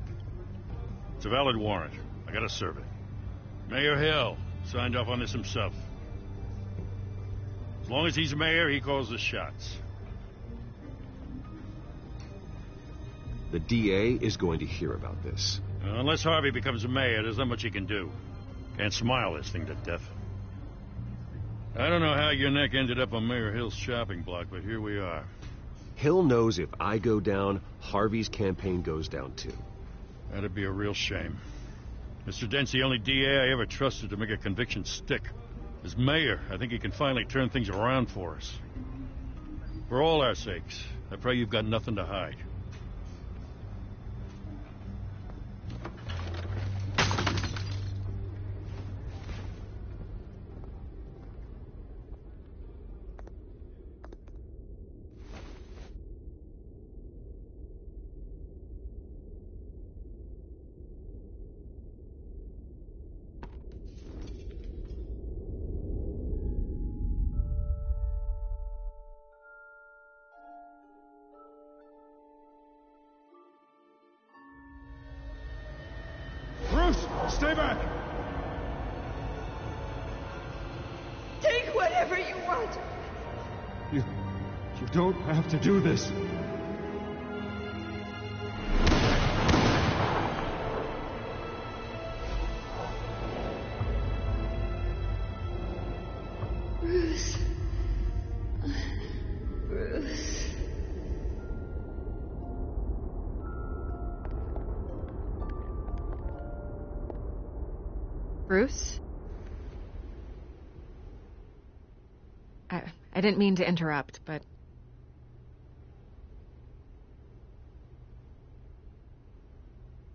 It's a valid warrant. I gotta serve it. Mayor Hill signed off on this himself. As long as he's mayor, he calls the shots. The DA is going to hear about this. Unless Harvey becomes a mayor, there's not much he can do. Can't smile this thing to death. I don't know how your neck ended up on Mayor Hill's shopping block, but here we are. Hill knows if I go down, Harvey's campaign goes down too. That'd be a real shame. Mr. Dent's the only DA I ever trusted to make a conviction stick. As mayor, I think he can finally turn things around for us. For all our sakes, I pray you've got nothing to hide. Stay back! Take whatever you want. You don't have to do this. Bruce. Bruce. Bruce? I didn't mean to interrupt, but...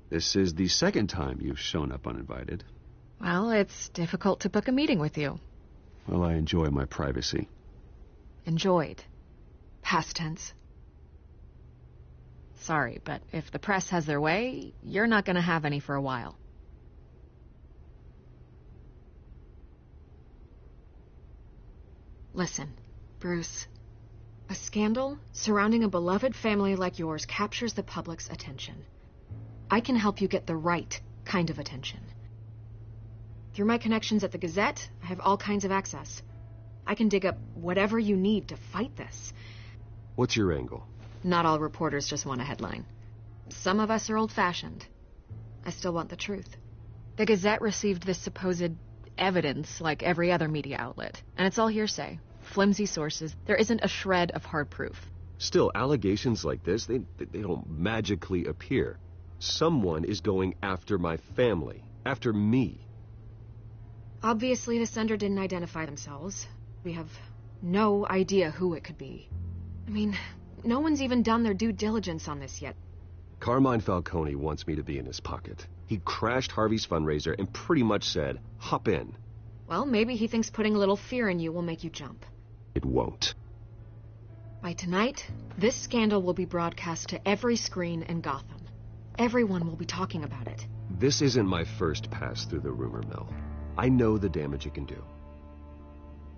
This is the second time you've shown up uninvited. Well, it's difficult to book a meeting with you. Well, I enjoy my privacy. Enjoyed. Past tense. Sorry, but if the press has their way, you're not going to have any for a while. Listen, Bruce. A scandal surrounding a beloved family like yours captures the public's attention. I can help you get the right kind of attention. Through my connections at the Gazette, I have all kinds of access. I can dig up whatever you need to fight this. What's your angle? Not all reporters just want a headline. Some of us are old-fashioned. I still want the truth. The Gazette received this supposed evidence like every other media outlet, and it's all hearsay. Flimsy sources. There isn't a shred of hard proof. Still, allegations like this, they don't magically appear. Someone is going after my family. After me. Obviously, the sender didn't identify themselves. We have no idea who it could be. I mean, no one's even done their due diligence on this yet. Carmine Falcone wants me to be in his pocket. He crashed Harvey's fundraiser and pretty much said, hop in. Well, maybe he thinks putting a little fear in you will make you jump. It won't. By tonight, this scandal will be broadcast to every screen in Gotham. Everyone will be talking about it. This isn't my first pass through the rumor mill. I know the damage it can do.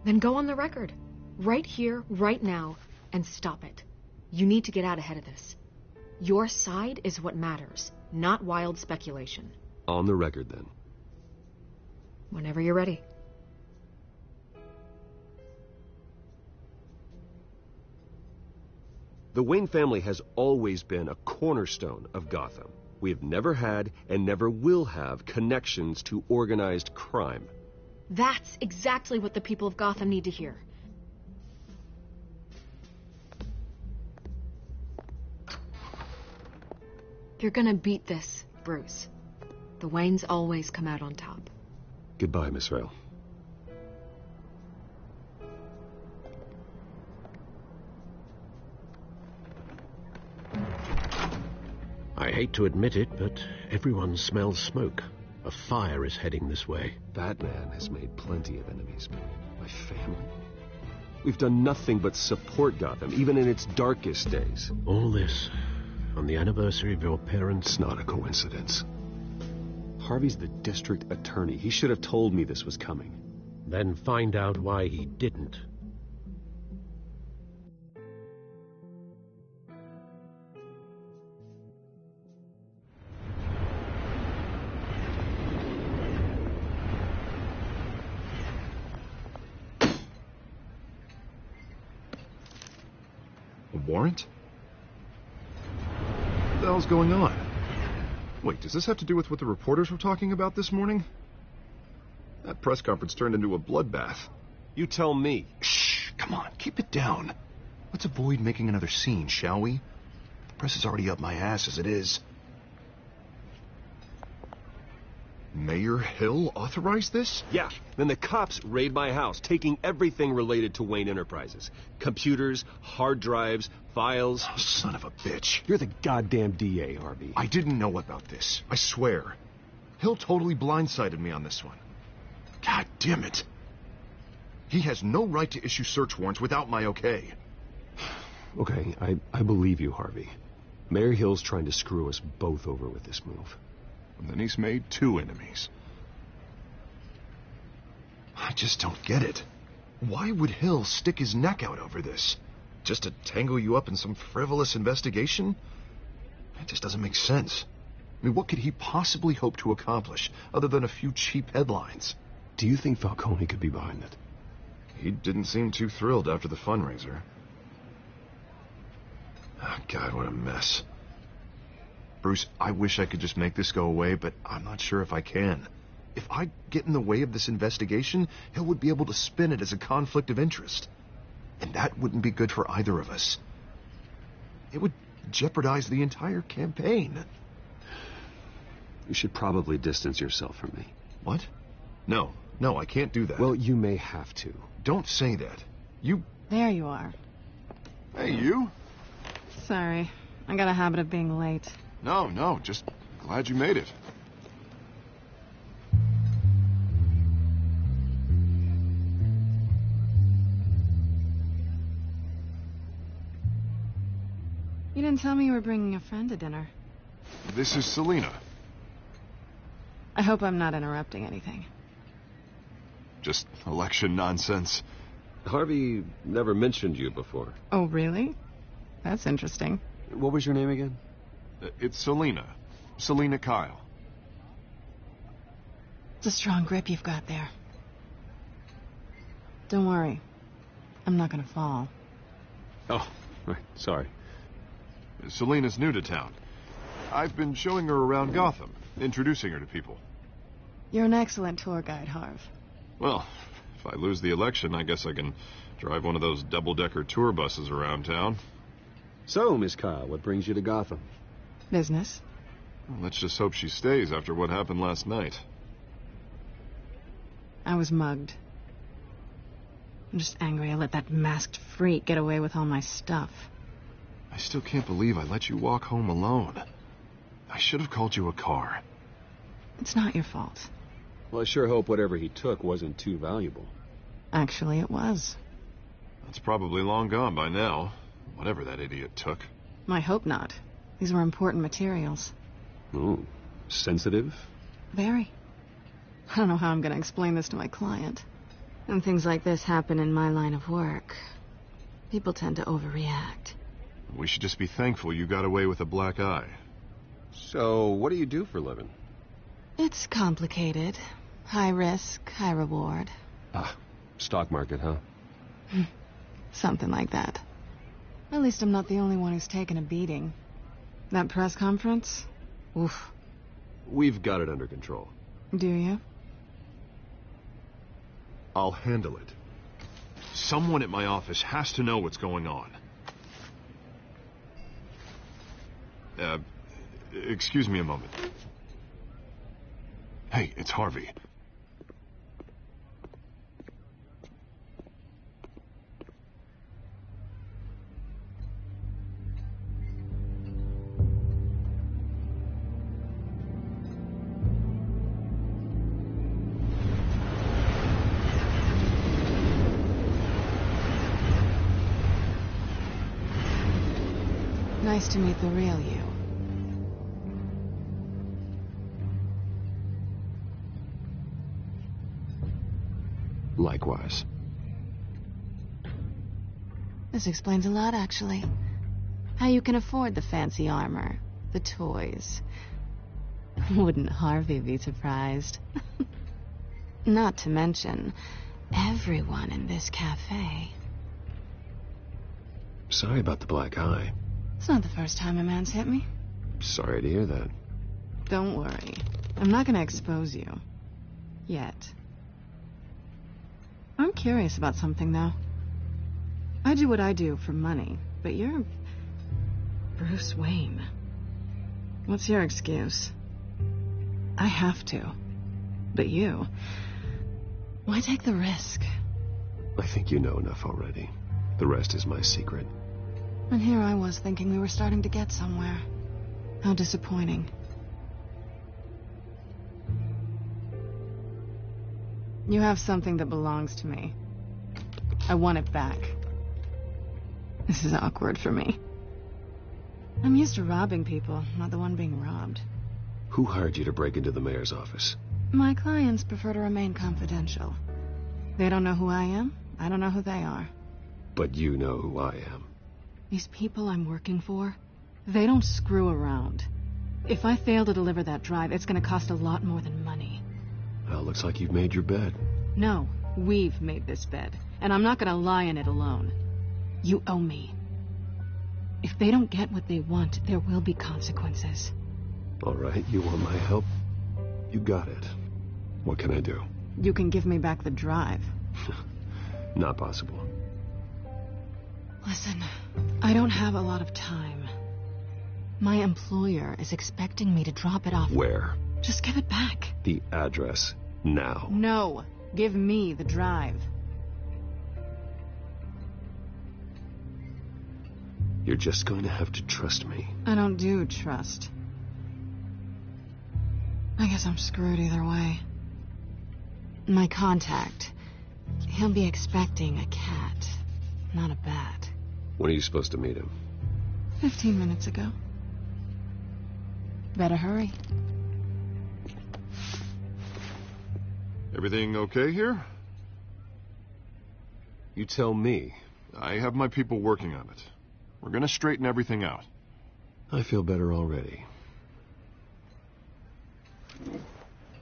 Then go on the record. Right here, right now, and stop it. You need to get out ahead of this. Your side is what matters, not wild speculation. On the record, then. Whenever you're ready. The Wayne family has always been a cornerstone of Gotham. We have never had and never will have connections to organized crime. That's exactly what the people of Gotham need to hear. You're gonna beat this, Bruce. The Waynes always come out on top. Goodbye, Miss Vale. I hate to admit it, but everyone smells smoke. A fire is heading this way. Batman has made plenty of enemies, but my family? We've done nothing but support Gotham, even in its darkest days. All this on the anniversary of your parents'... It's not a coincidence. Harvey's the district attorney. He should have told me this was coming. Then find out why he didn't. A warrant? What the hell's going on? Wait, does this have to do with what the reporters were talking about this morning? That press conference turned into a bloodbath. You tell me. Shh, come on, keep it down. Let's avoid making another scene, shall we? The press is already up my ass as it is. Mayor Hill authorized this? Yeah, then the cops raid my house, taking everything related to Wayne Enterprises. Computers, hard drives, files. Oh, son of a bitch. You're the goddamn DA, Harvey. I didn't know about this, I swear. Hill totally blindsided me on this one. God damn it. He has no right to issue search warrants without my okay. Okay, I believe you, Harvey. Mayor Hill's trying to screw us both over with this move. And then he's made 2 enemies. I just don't get it. Why would Hill stick his neck out over this? Just to tangle you up in some frivolous investigation? It just doesn't make sense. I mean, what could he possibly hope to accomplish other than a few cheap headlines? Do you think Falcone could be behind it? He didn't seem too thrilled after the fundraiser. Oh, God, what a mess. Bruce, I wish I could just make this go away, but I'm not sure if I can. If I get in the way of this investigation, Hill would be able to spin it as a conflict of interest. And that wouldn't be good for either of us. It would jeopardize the entire campaign. You should probably distance yourself from me. What? No, I can't do that. Well, you may have to. Don't say that. You... There you are. Hey, you? Sorry. I got a habit of being late. No, just glad you made it. You didn't tell me you were bringing a friend to dinner. This is Selina. I hope I'm not interrupting anything. Just election nonsense. Harvey never mentioned you before. Oh, really? That's interesting. What was your name again? It's Selina. Selina Kyle. It's a strong grip you've got there. Don't worry. I'm not gonna fall. Oh, right. Sorry. Selina's new to town. I've been showing her around Gotham, introducing her to people. You're an excellent tour guide, Harv. Well, if I lose the election, I guess I can drive one of those double-decker tour buses around town. So, Miss Kyle, what brings you to Gotham? Business. Well, let's just hope she stays after what happened last night. I was mugged. I'm just angry I let that masked freak get away with all my stuff. I still can't believe I let you walk home alone. I should have called you a car. It's not your fault. Well, I sure hope whatever he took wasn't too valuable. Actually, it was. That's probably long gone by now, whatever that idiot took. I hope not. These were important materials. Ooh, sensitive? Very. I don't know how I'm going to explain this to my client. When things like this happen in my line of work, people tend to overreact. We should just be thankful you got away with a black eye. So, what do you do for a living? It's complicated. High risk, high reward. Ah, stock market, huh? Something like that. At least I'm not the only one who's taken a beating. That press conference? Oof. We've got it under control. Do you? I'll handle it. Someone at my office has to know what's going on. Excuse me a moment. Hey, it's Harvey. Nice to meet the real you. Likewise. This explains a lot, actually. How you can afford the fancy armor, the toys. Wouldn't Harvey be surprised? Not to mention, everyone in this cafe. Sorry about the black eye. It's not the first time a man's hit me. Sorry to hear that. Don't worry. I'm not going to expose you. Yet. I'm curious about something, though. I do what I do for money, but you're Bruce Wayne. What's your excuse? I have to. But you... why take the risk? I think you know enough already. The rest is my secret. And here I was thinking we were starting to get somewhere. How disappointing. You have something that belongs to me. I want it back. This is awkward for me. I'm used to robbing people, not the one being robbed. Who hired you to break into the mayor's office? My clients prefer to remain confidential. They don't know who I am. I don't know who they are. But you know who I am. These people I'm working for, they don't screw around. If I fail to deliver that drive, it's going to cost a lot more than money. Well, looks like you've made your bed. No, we've made this bed, and I'm not going to lie in it alone. You owe me. If they don't get what they want, there will be consequences. All right, you want my help? You got it. What can I do? You can give me back the drive. Not possible. Listen, I don't have a lot of time. My employer is expecting me to drop it off. Where? Just give it back. The address, now. No, give me the drive. You're just going to have to trust me. I don't do trust. I guess I'm screwed either way. My contact, he'll be expecting a cat, not a bat. When are you supposed to meet him? 15 minutes ago. Better hurry. Everything okay here? You tell me. I have my people working on it. We're gonna straighten everything out. I feel better already.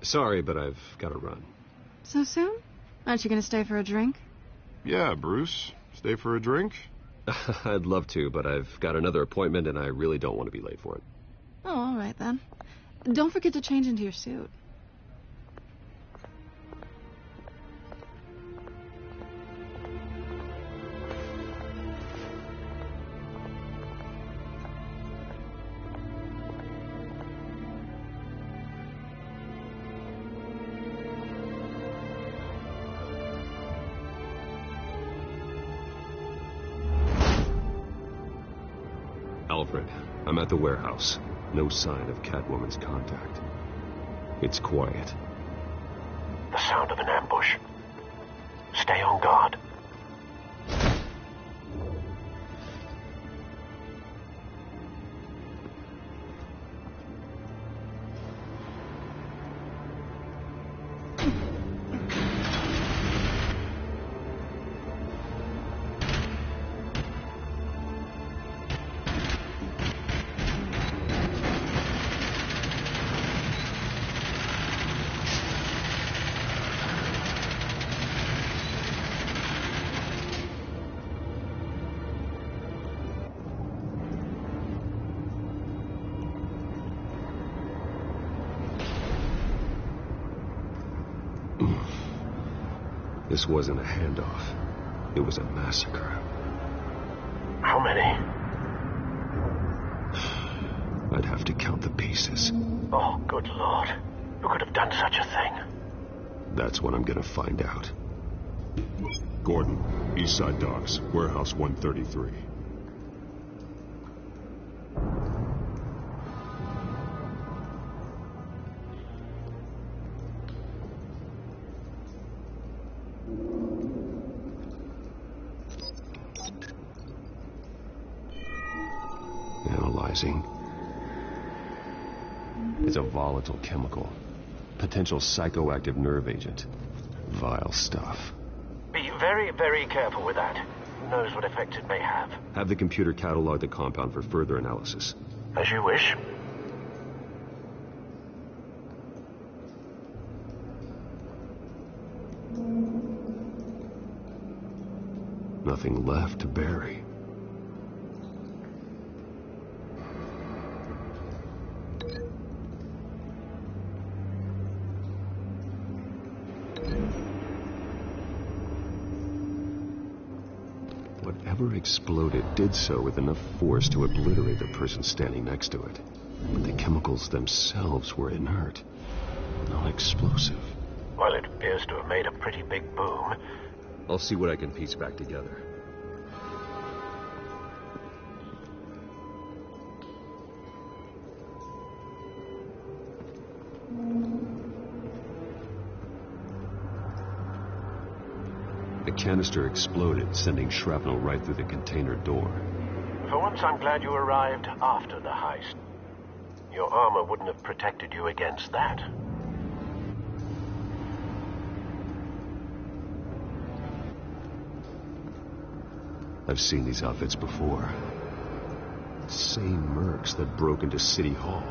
Sorry, but I've got to run. So soon? Aren't you going to stay for a drink? Yeah, Bruce. Stay for a drink? I'd love to, but I've got another appointment and I really don't want to be late for it. Oh, all right then. Don't forget to change into your suit. Alfred, I'm at the warehouse. No sign of Catwoman's contact. It's quiet. The sound of an ambush. Stay on guard. This wasn't a handoff. It was a massacre. How many? I'd have to count the pieces. Oh, good Lord. Who could have done such a thing? That's what I'm gonna find out. Gordon, East Side Docks, Warehouse 133. Analyzing. It's a volatile chemical. Potential psychoactive nerve agent. Vile stuff. Be very, very careful with that. Who knows what effect it may have. Have the computer catalog the compound for further analysis. As you wish. Nothing left to bury. Whatever exploded did so with enough force to obliterate the person standing next to it. But the chemicals themselves were inert, non-explosive. Well, it appears to have made a pretty big boom. I'll see what I can piece back together. The canister exploded, sending shrapnel right through the container door. For once, I'm glad you arrived after the heist. Your armor wouldn't have protected you against that. I've seen these outfits before. Same mercs that broke into City Hall.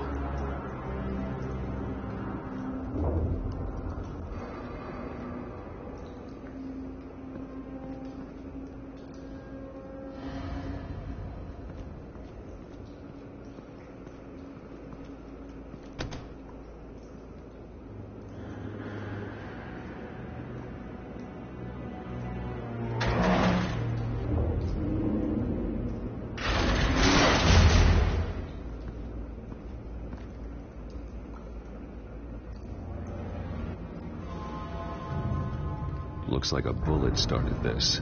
Looks like a bullet started this.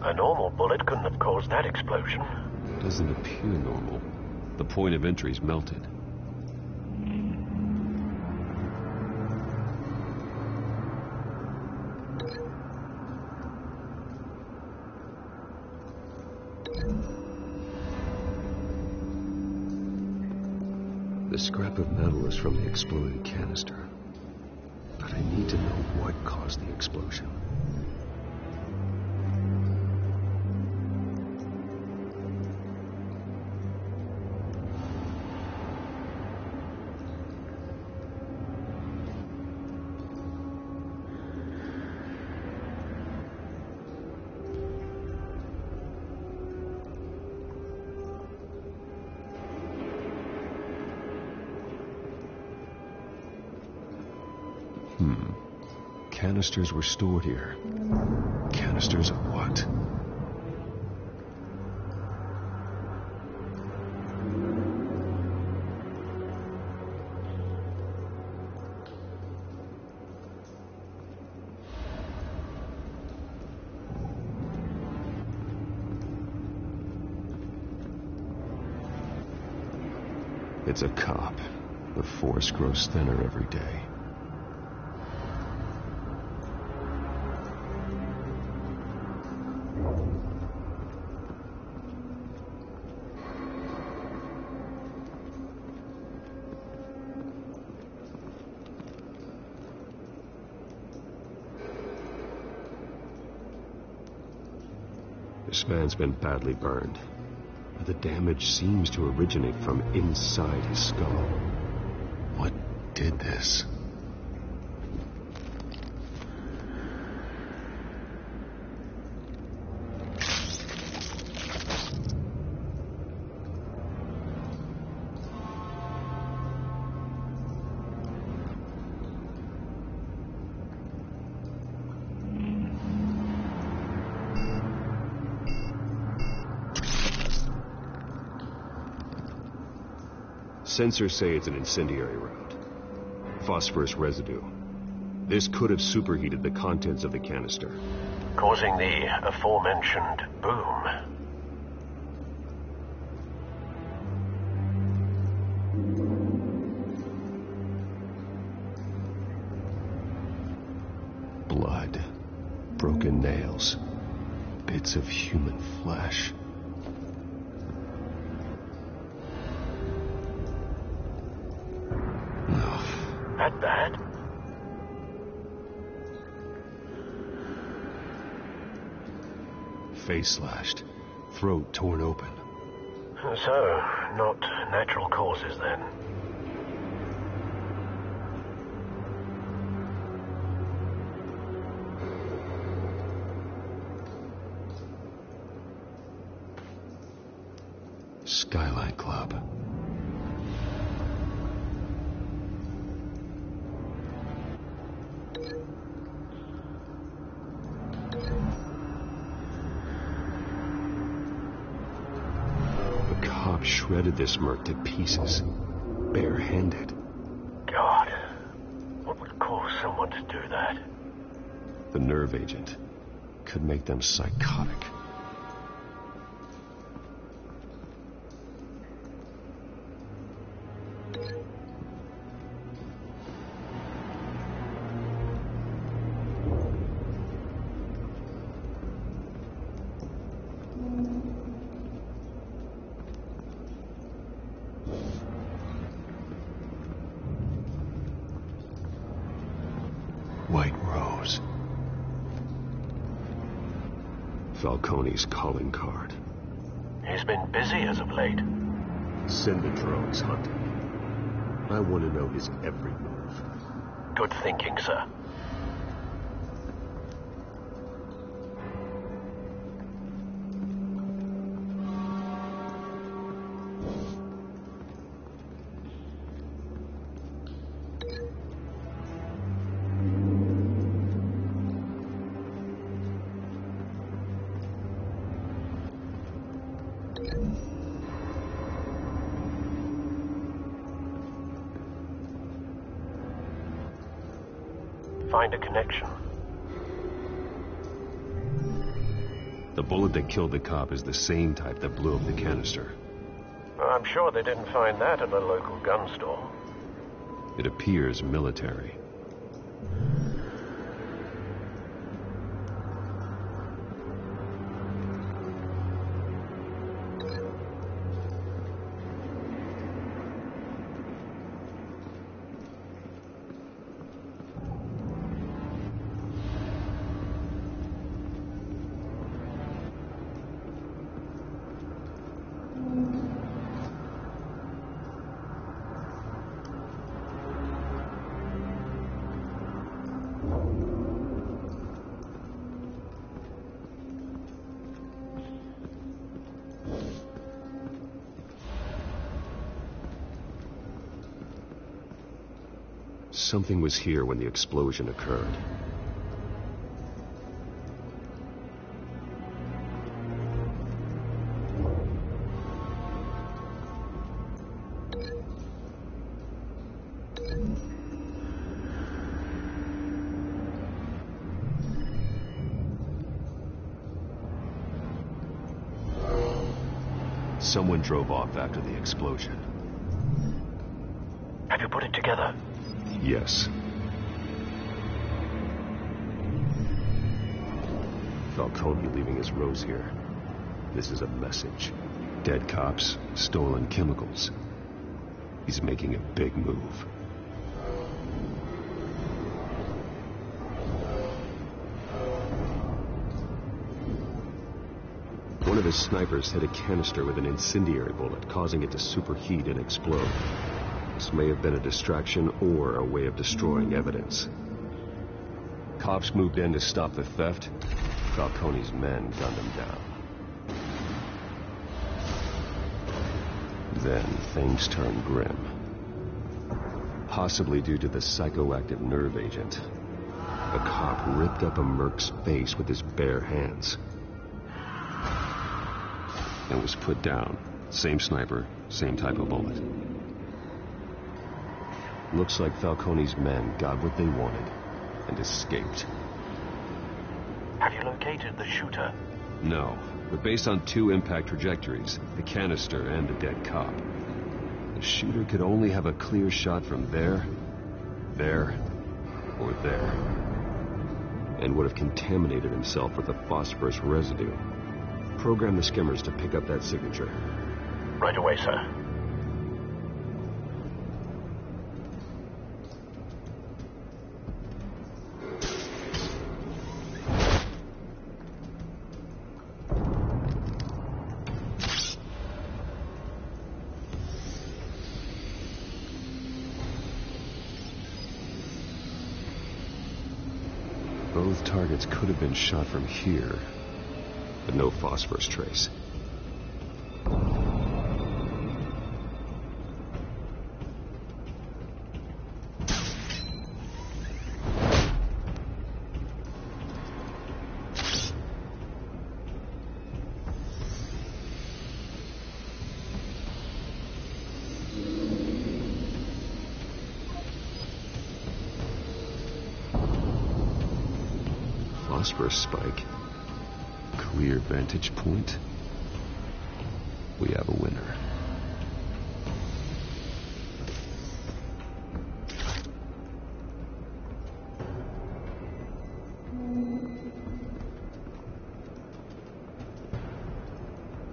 A normal bullet couldn't have caused that explosion. Doesn't appear normal. The point of entry's melted. The scrap of metal is from the exploded canister. But I need to know what caused the explosion. Canisters were stored here. Canisters of what? It's a cop. The force grows thinner every day. This man's been badly burned. But the damage seems to originate from inside his skull. What did this? Sensors say it's an incendiary round. Phosphorus residue. This could have superheated the contents of the canister, causing the aforementioned boom. Blood, broken nails, bits of human flesh. That bad? Face slashed, throat torn open. So, not natural causes then. Skyline Club. Shredded this merc to pieces, barehanded. God, what would cause someone to do that? The nerve agent could make them psychotic. White Rose. Falcone's calling card. He's been busy as of late. Send the drones hunting. I want to know his every move. Good thinking, sir. Find a connection. bullet that killed the cop is the same type that blew up the canister. I'm sure they didn't find that at a local gun store. It appears military. Something was here when the explosion occurred. Someone drove off after the explosion. Have you put it together? Yes. Falcone leaving his rose here. This is a message. Dead cops, stolen chemicals. He's making a big move. One of his snipers hit a canister with an incendiary bullet, causing it to superheat and explode. This may have been a distraction or a way of destroying evidence. Cops moved in to stop the theft. Falcone's men gunned him down. Then things turned grim. Possibly due to the psychoactive nerve agent. A cop ripped up a merc's face with his bare hands. And was put down. Same sniper, same type of bullet. Looks like Falcone's men got what they wanted and escaped. Have you located the shooter? No, but based on two impact trajectories, the canister and the dead cop, the shooter could only have a clear shot from there, or there, and would have contaminated himself with the phosphorus residue. Program the skimmers to pick up that signature. Right away, sir. Both targets could have been shot from here, but no phosphorus trace. Phosphorus spike. Clear vantage point. We have a winner.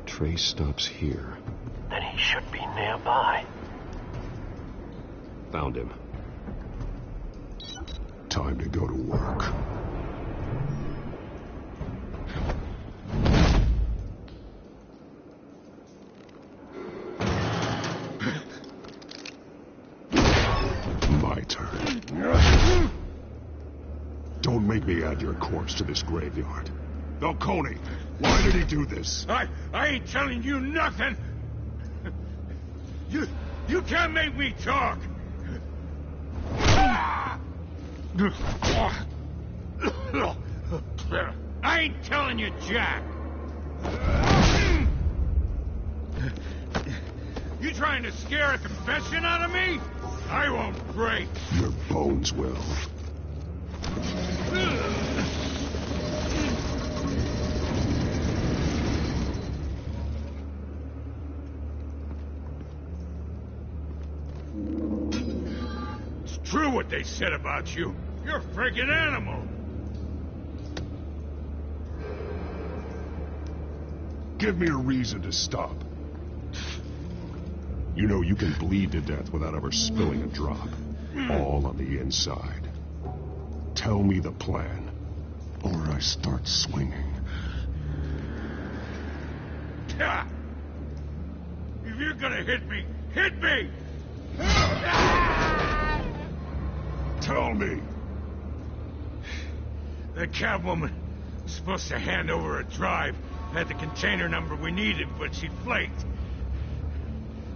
Trace stops here. Then he should be nearby. Found him. Time to go to work. My turn. Don't make me add your corpse to this graveyard. Falcone, why did he do this? I ain't telling you nothing. You can't make me talk. I ain't telling you, Jack. You trying to scare a confession out of me? I won't break. Your bones will. True what they said about you. You're a friggin' animal. Give me a reason to stop. You know you can bleed to death without ever spilling a drop. All on the inside. Tell me the plan, or I start swinging. If you're gonna hit me, hit me! Tell me! The cabwoman was supposed to hand over a drive. Had the container number we needed, but she flaked.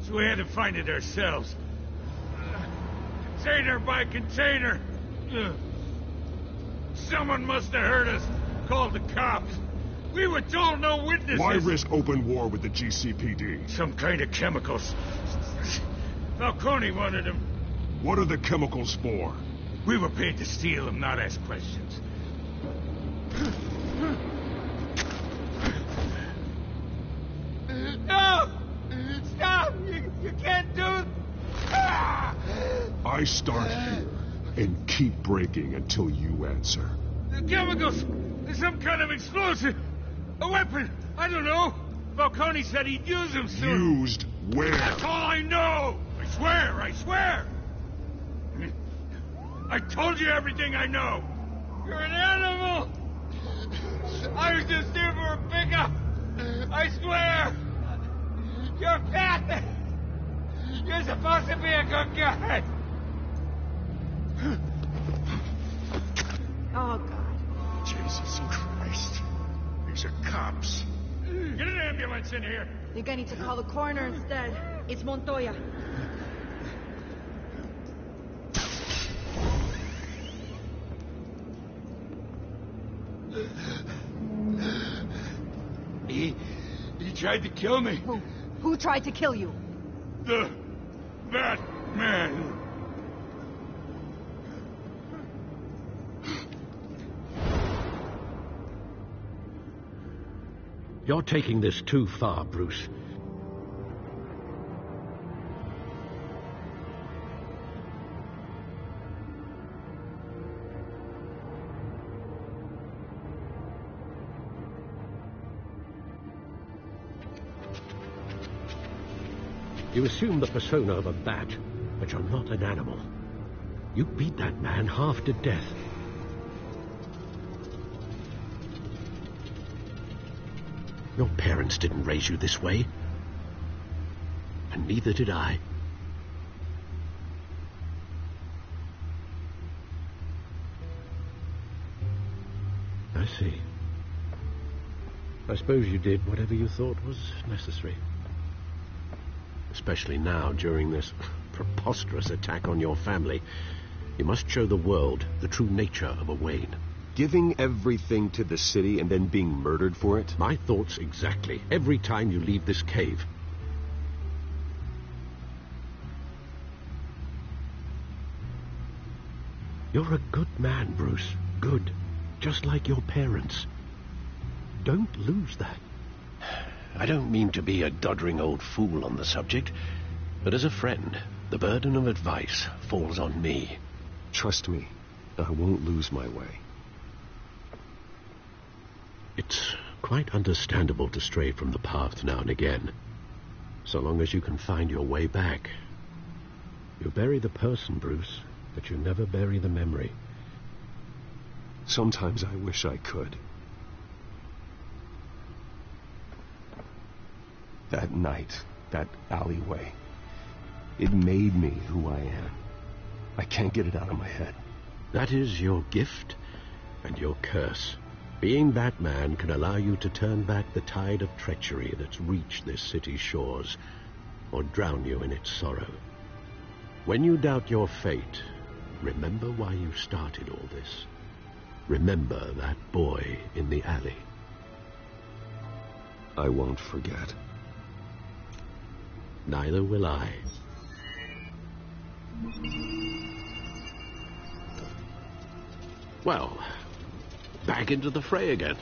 So we had to find it ourselves. Container by container. Someone must have heard us. Called the cops. We were told no witnesses. Why risk open war with the GCPD? Some kind of chemicals. Falcone wanted them. What are the chemicals for? We were paid to steal them, not ask questions. No! Stop! You can't do it! I start here and keep breaking until you answer. The chemicals! There's some kind of explosive! A weapon! I don't know! Falcone said he'd use them soon. Used where? That's all I know! I swear! I swear! I told you everything I know! You're an animal! I was just here for a pickup! I swear! You're fat! You're supposed to be a good guy! Oh, God. Jesus Christ. These are cops. Get an ambulance in here! Think I need to call the coroner instead. It's Montoya. He tried to kill me. Who tried to kill you? The Batman. You're taking this too far, Bruce. You assume the persona of a bat, but you're not an animal. You beat that man half to death. Your parents didn't raise you this way. And neither did I. I see. I suppose you did whatever you thought was necessary. Especially now, during this preposterous attack on your family. You must show the world the true nature of a Wayne. Giving everything to the city and then being murdered for it? My thoughts exactly. Every time you leave this cave. You're a good man, Bruce. Good. Just like your parents. Don't lose that. I don't mean to be a doddering old fool on the subject, but as a friend, the burden of advice falls on me. Trust me, I won't lose my way. It's quite understandable to stray from the path now and again, so long as you can find your way back. You bury the person, Bruce, but you never bury the memory. Sometimes I wish I could. That night, that alleyway, it made me who I am. I can't get it out of my head. That is your gift and your curse. Being Batman can allow you to turn back the tide of treachery that's reached this city's shores, or drown you in its sorrow. When you doubt your fate, remember why you started all this. Remember that boy in the alley. I won't forget. Neither will I. Well, back into the fray again.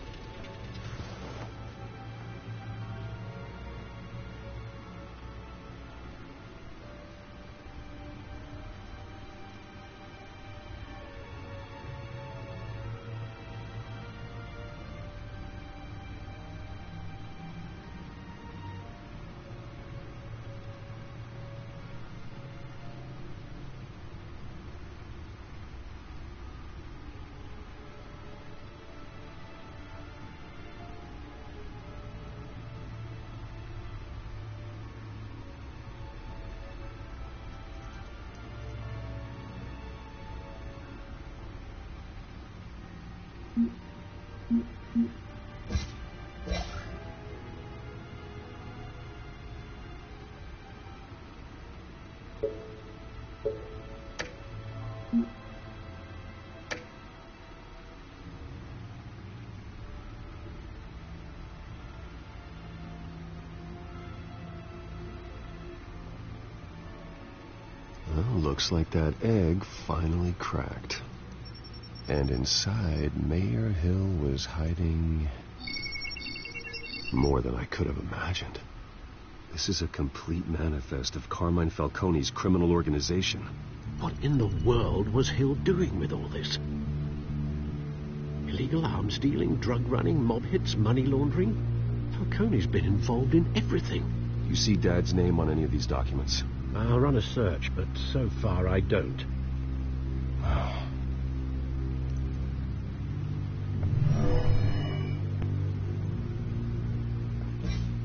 Well, looks like that egg finally cracked. And inside, Mayor Hill was hiding more than I could have imagined. This is a complete manifest of Carmine Falcone's criminal organization. What in the world was Hill doing with all this? Illegal arms dealing, drug running, mob hits, money laundering? Falcone's been involved in everything. You see Dad's name on any of these documents? I'll run a search, but so far I don't.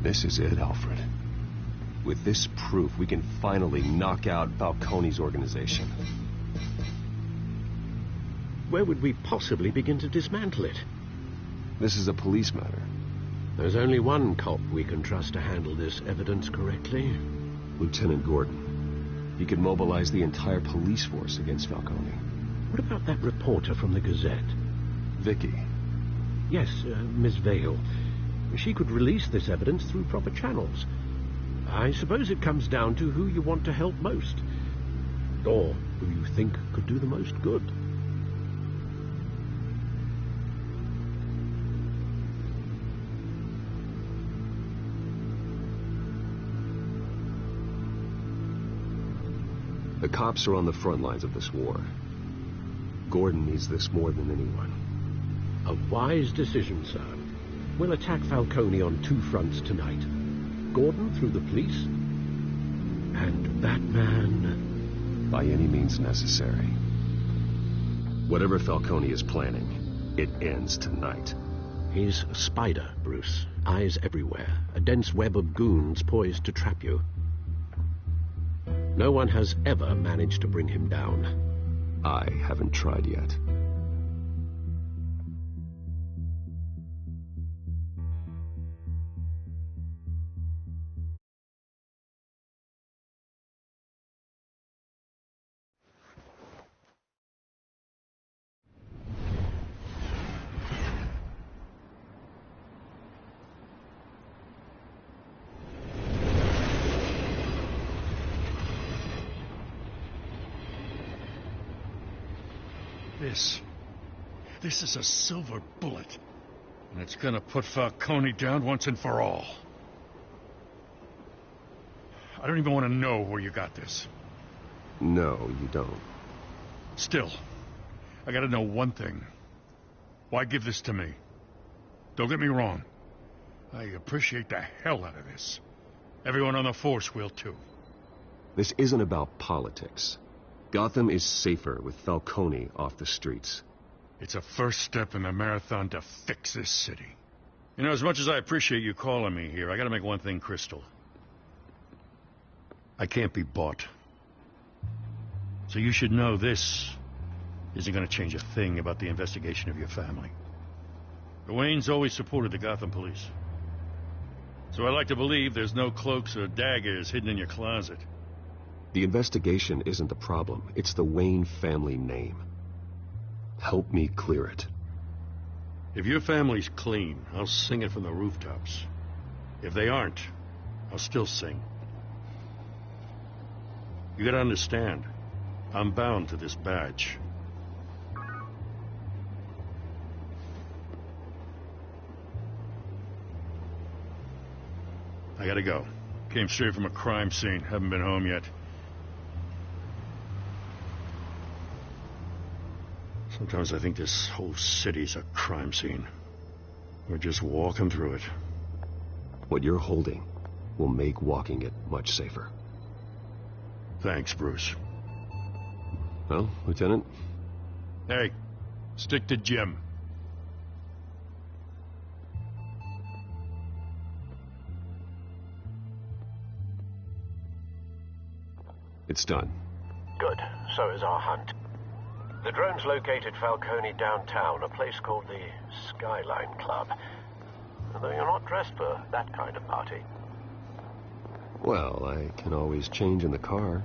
This is it, Alfred. With this proof, we can finally knock out Falcone's organization. Where would we possibly begin to dismantle it? This is a police matter. There's only one cop we can trust to handle this evidence correctly. Lieutenant Gordon. He could mobilize the entire police force against Falcone. What about that reporter from the Gazette? Vicky. Yes, Miss Vale. She could release this evidence through proper channels. I suppose it comes down to who you want to help most. Or who you think could do the most good. The cops are on the front lines of this war. Gordon needs this more than anyone. A wise decision, sir. We'll attack Falcone on two fronts tonight. Gordon through the police, and Batman... by any means necessary. Whatever Falcone is planning, it ends tonight. He's a spider, Bruce. Eyes everywhere. A dense web of goons poised to trap you. No one has ever managed to bring him down. I haven't tried yet. This is a silver bullet. And it's gonna put Falcone down once and for all. I don't even want to know where you got this. No, you don't. Still, I gotta know one thing. Why give this to me? Don't get me wrong. I appreciate the hell out of this. Everyone on the force will too. This isn't about politics. Gotham is safer with Falcone off the streets. It's a first step in the marathon to fix this city. You know, as much as I appreciate you calling me here, I gotta make one thing crystal. I can't be bought. So you should know this isn't gonna change a thing about the investigation of your family. The Waynes always supported the Gotham police. So I like to believe there's no cloaks or daggers hidden in your closet. The investigation isn't the problem. It's the Wayne family name. Help me clear it. If your family's clean, I'll sing it from the rooftops. If they aren't, I'll still sing. You gotta understand, I'm bound to this badge. I gotta go. Came straight from a crime scene. Haven't been home yet. Sometimes I think this whole city's a crime scene. We're just walking through it. What you're holding will make walking it much safer. Thanks, Bruce. Well, Lieutenant? Hey, stick to Jim. It's done. Good. So is our hunt. The drone's located Falcone downtown, a place called the Skyline Club. Although you're not dressed for that kind of party. Well, I can always change in the car.